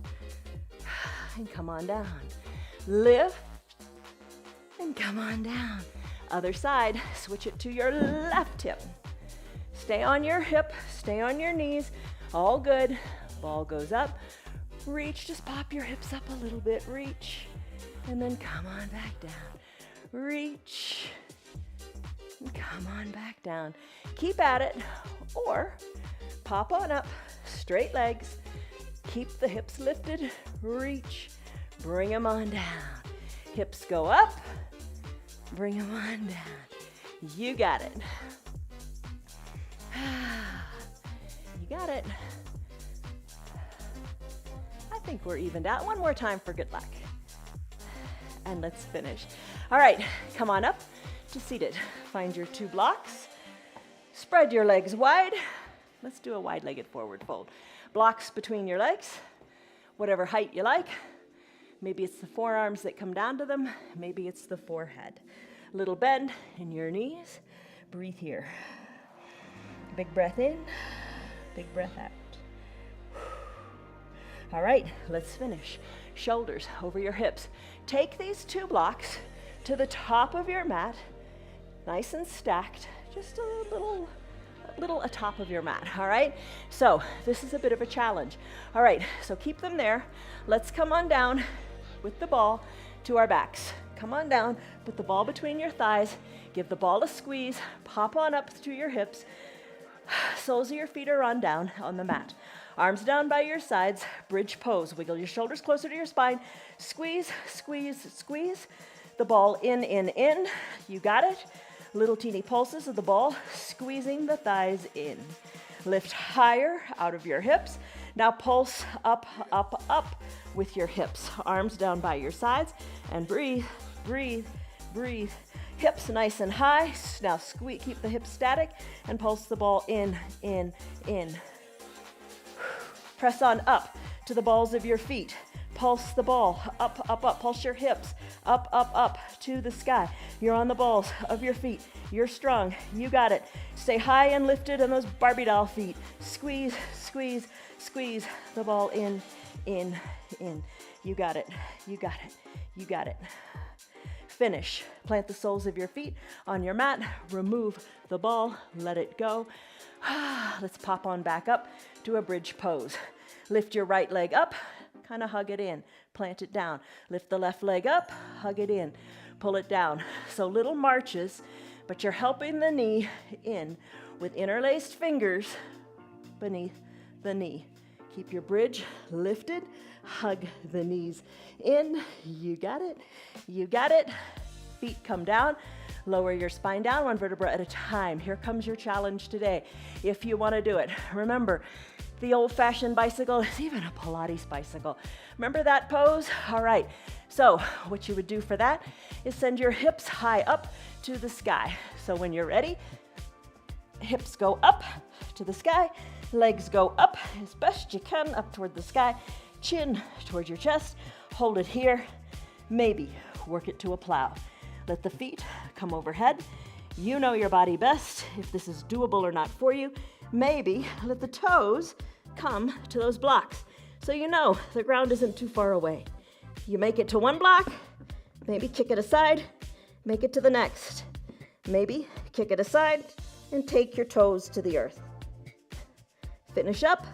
and come on down. Lift, and come on down. Other side, switch it to your left hip. Stay on your hip, stay on your knees, all good. Ball goes up, reach, just pop your hips up a little bit, reach, and then come on back down. Reach, and come on back down. Keep at it, or pop on up, straight legs, keep the hips lifted, reach, bring them on down. Hips go up, bring them on down. You got it. You got it. I think we're evened out. One more time for good luck. And let's finish. All right, come on up to seated. Find your 2 blocks. Spread your legs wide. Let's do a wide-legged forward fold. Blocks between your legs, whatever height you like. Maybe it's the forearms that come down to them. Maybe it's the forehead. Little bend in your knees. Breathe here. Big breath in, big breath out. All right, let's finish. Shoulders over your hips. Take these 2 blocks to the top of your mat, nice and stacked, just a little atop of your mat, all right? So this is a bit of a challenge. All right, so keep them there. Let's come on down with the ball to our backs. Come on down, put the ball between your thighs, give the ball a squeeze, pop on up to your hips. Soles of your feet are on down on the mat. Arms down by your sides, bridge pose. Wiggle your shoulders closer to your spine. Squeeze, squeeze, squeeze. The ball in. You got it. Little teeny pulses of the ball, squeezing the thighs in. Lift higher out of your hips. Now pulse up, up, up with your hips. Arms down by your sides, and breathe, breathe, breathe. Hips nice and high. Now squeeze, keep the hips static, and pulse the ball in. Press on up to the balls of your feet. Pulse the ball up, up, up. Pulse your hips up, up, up to the sky. You're on the balls of your feet. You're strong. You got it. Stay high and lifted on those Barbie doll feet. Squeeze, squeeze, squeeze the ball in. You got it. You got it. You got it. Finish. Plant the soles of your feet on your mat. Remove the ball. Let it go. Let's pop on back up to a bridge pose. Lift your right leg up. Kind of hug it in. Plant it down. Lift the left leg up. Hug it in. Pull it down. So little marches, but you're helping the knee in with interlaced fingers beneath the knee. Keep your bridge lifted. Hug the knees in. You got it. You got it. Feet come down. Lower your spine down, 1 vertebra at a time. Here comes your challenge today. If you want to do it, remember, the old-fashioned bicycle is even a Pilates bicycle. Remember that pose? All right. So what you would do for that is send your hips high up to the sky. So when you're ready, hips go up to the sky, legs go up as best you can up toward the sky, chin toward your chest, hold it here, maybe work it to a plow. Let the feet come overhead. You know your body best if this is doable or not for you. Maybe let the toes come to those blocks so you know the ground isn't too far away. You make it to one block, maybe kick it aside, make it to the next. Maybe kick it aside and take your toes to the earth. Finish up,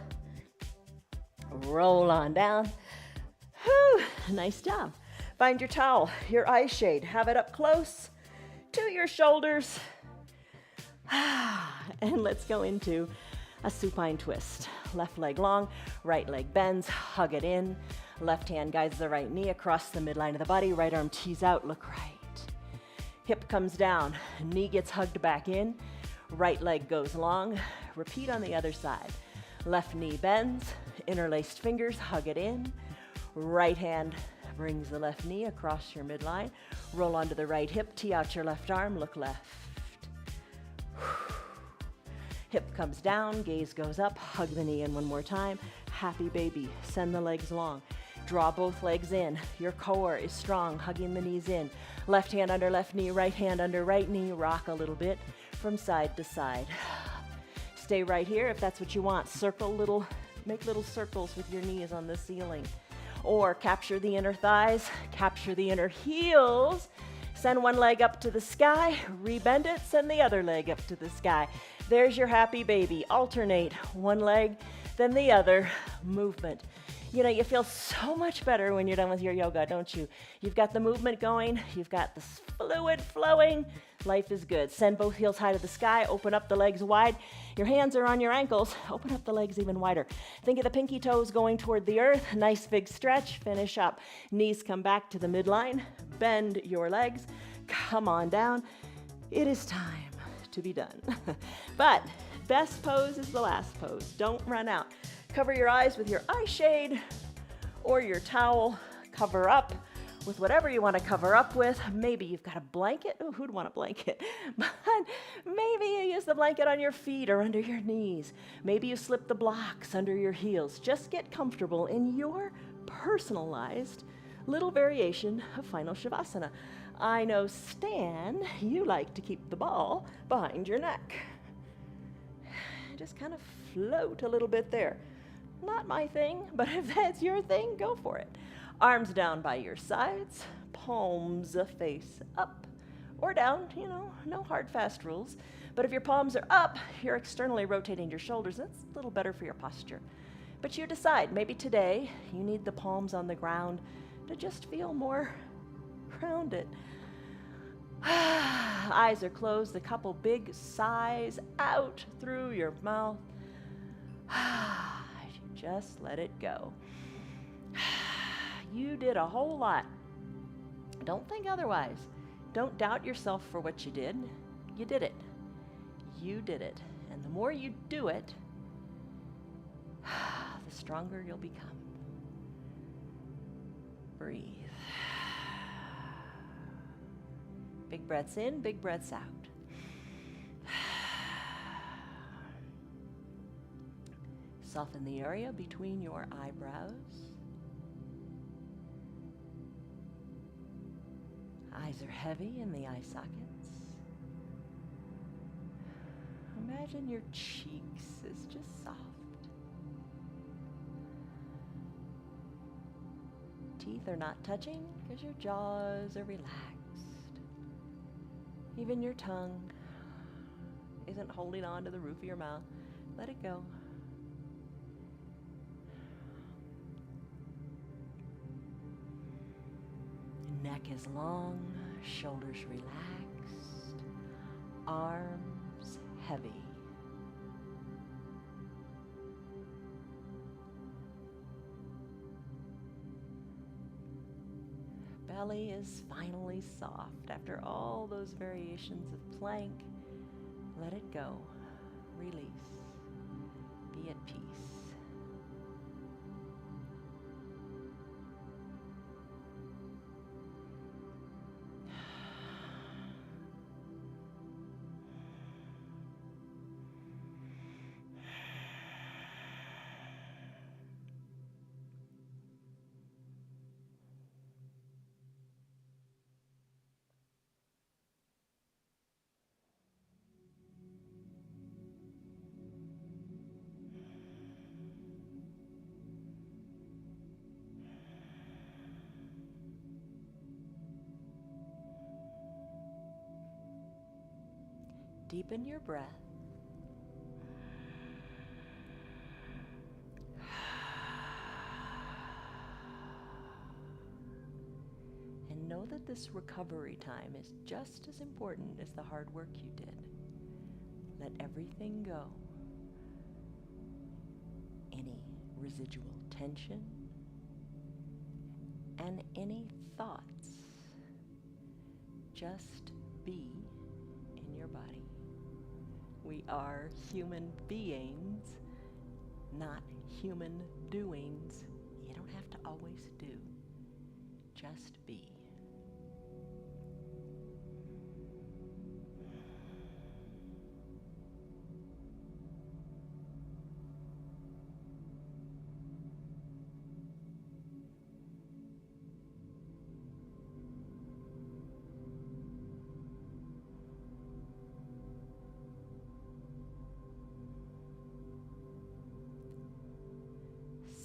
roll on down. Whew, nice job. Find your towel, your eye shade, have it up close to your shoulders. And let's go into a supine twist. Left leg long, right leg bends, hug it in. Left hand guides the right knee across the midline of the body. Right arm tees out, look right. Hip comes down, knee gets hugged back in. Right leg goes long. Repeat on the other side. Left knee bends, interlaced fingers, hug it in. Right hand brings the left knee across your midline. Roll onto the right hip, tee out your left arm, look left. Hip comes down, gaze goes up, hug the knee in one more time. Happy baby, send the legs long. Draw both legs in. Your core is strong, hugging the knees in. Left hand under left knee, right hand under right knee. Rock a little bit from side to side. Stay right here if that's what you want. Make little circles with your knees on the ceiling. Or capture the inner thighs, capture the inner heels. Send one leg up to the sky, rebend it, send the other leg up to the sky. There's your happy baby. Alternate one leg, then the other movement. You know, you feel so much better when you're done with your yoga, don't you? You've got the movement going, you've got the fluid flowing, life is good. Send both heels high to the sky, open up the legs wide. Your hands are on your ankles, open up the legs even wider. Think of the pinky toes going toward the earth, nice big stretch, finish up. Knees come back to the midline, bend your legs, come on down. It is time to be done. But best pose is the last pose, don't run out. Cover your eyes with your eye shade or your towel. Cover up with whatever you want to cover up with. Maybe you've got a blanket. Oh, who'd want a blanket? But maybe you use the blanket on your feet or under your knees. Maybe you slip the blocks under your heels. Just get comfortable in your personalized little variation of final Shavasana. I know, Stan, you like to keep the ball behind your neck. Just kind of float a little bit there. Not my thing, but if that's your thing, go for it. Arms down by your sides, palms face up or down, you know, no hard, fast rules. But if your palms are up, you're externally rotating your shoulders. That's a little better for your posture. But you decide, maybe today you need the palms on the ground to just feel more grounded. Eyes are closed, a couple big sighs out through your mouth. Just let it go. You did a whole lot. Don't think otherwise. Don't doubt yourself for what you did. You did it. You did it. And the more you do it, the stronger you'll become. Breathe. Big breaths in, big breaths out. Soften the area between your eyebrows. Eyes are heavy in the eye sockets. Imagine your cheeks as just soft. Teeth are not touching because your jaws are relaxed. Even your tongue isn't holding on to the roof of your mouth. Let it go. Neck is long, shoulders relaxed, arms heavy. Belly is finally soft after all those variations of plank. Let it go. Release. Be at peace. Deepen your breath. And know that this recovery time is just as important as the hard work you did. Let everything go. Any residual tension, and any thoughts. Just be in your body. We are human beings, not human doings. You don't have to always do. Just be.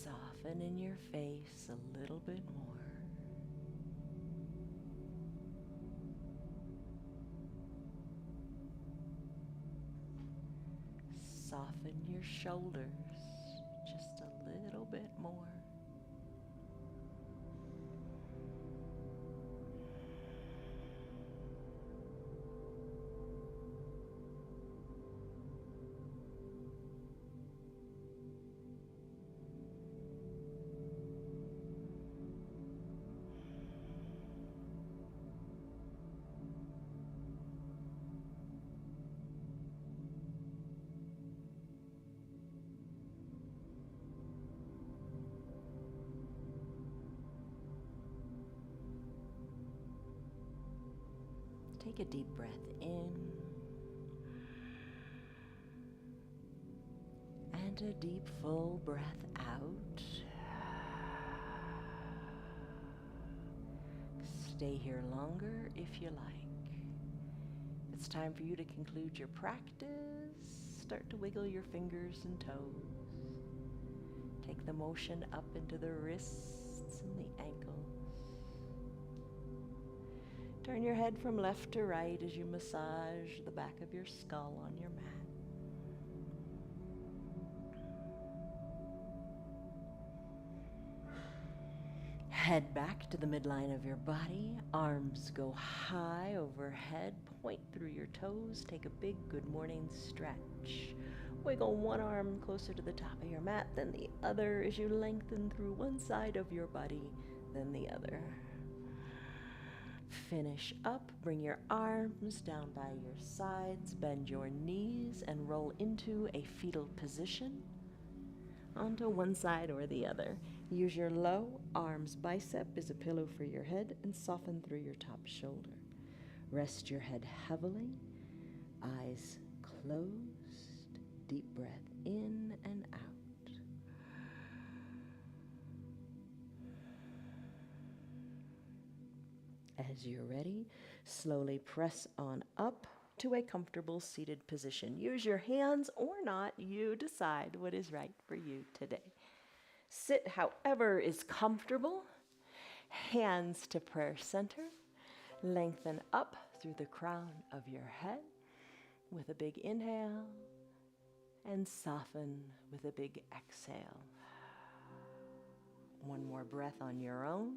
Soften in your face a little bit more. Soften your shoulders just a little bit more. Take a deep breath in and a deep full breath out. Stay here longer if you like. It's time for you to conclude your practice. Start to wiggle your fingers and toes. Take the motion up into the wrists and the ankles. Turn your head from left to right as you massage the back of your skull on your mat. Head back to the midline of your body. Arms go high overhead. Point through your toes. Take a big good morning stretch. Wiggle one arm closer to the top of your mat, then the other as you lengthen through one side of your body, then the other. Finish up, bring your arms down by your sides, bend your knees and roll into a fetal position onto one side or the other. Use your low arms bicep as a pillow for your head and soften through your top shoulder. Rest your head heavily, eyes closed, deep breath in and out. As you're ready, slowly press on up to a comfortable seated position. Use your hands or not, you decide what is right for you today. Sit however is comfortable, hands to prayer center. Lengthen up through the crown of your head with a big inhale and soften with a big exhale. One more breath on your own.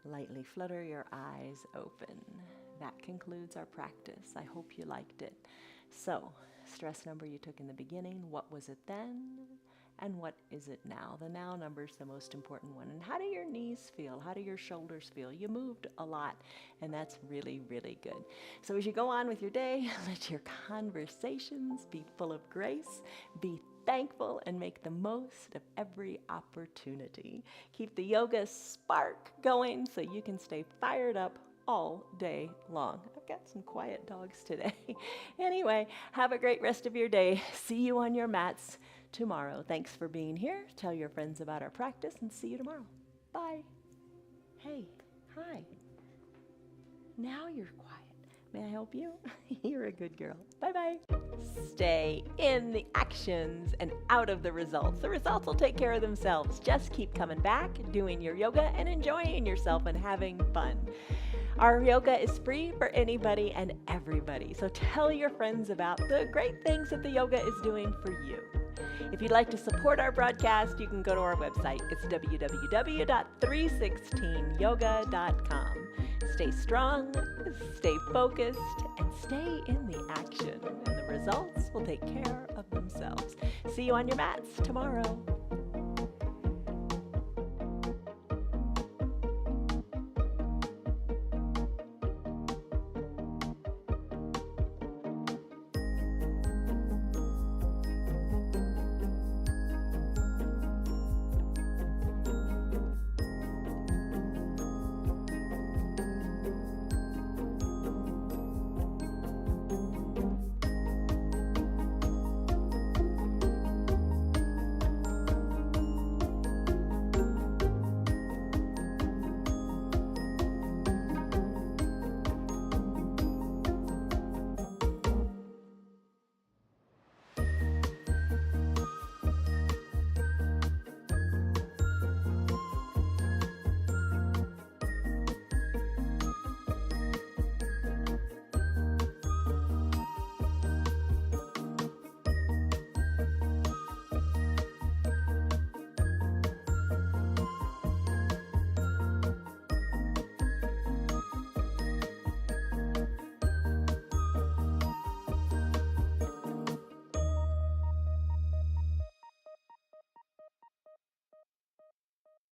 Lightly flutter your eyes open. That concludes our practice. I hope you liked it. So, stress number you took in the beginning, what was it then? And what is it now? The now number is the most important one. And how do your knees feel? How do your shoulders feel? You moved a lot, and that's really, really good. So as you go on with your day, let your conversations be full of grace, be thankful, and make the most of every opportunity. Keep the yoga spark going so you can stay fired up all day long. I've got some quiet dogs today. Anyway, have a great rest of your day. See you on your mats tomorrow. Thanks for being here. Tell your friends about our practice and see you tomorrow. Bye. Hey, hi. Now you're quiet. May I help you? You're a good girl. Bye-bye. Stay in the actions and out of the results. The results will take care of themselves. Just keep coming back, doing your yoga and enjoying yourself and having fun. Our yoga is free for anybody and everybody. So tell your friends about the great things that the yoga is doing for you. If you'd like to support our broadcast, you can go to our website. It's www.316yoga.com. Stay strong, stay focused, and stay in the action, and the results will take care of themselves. See you on your mats tomorrow.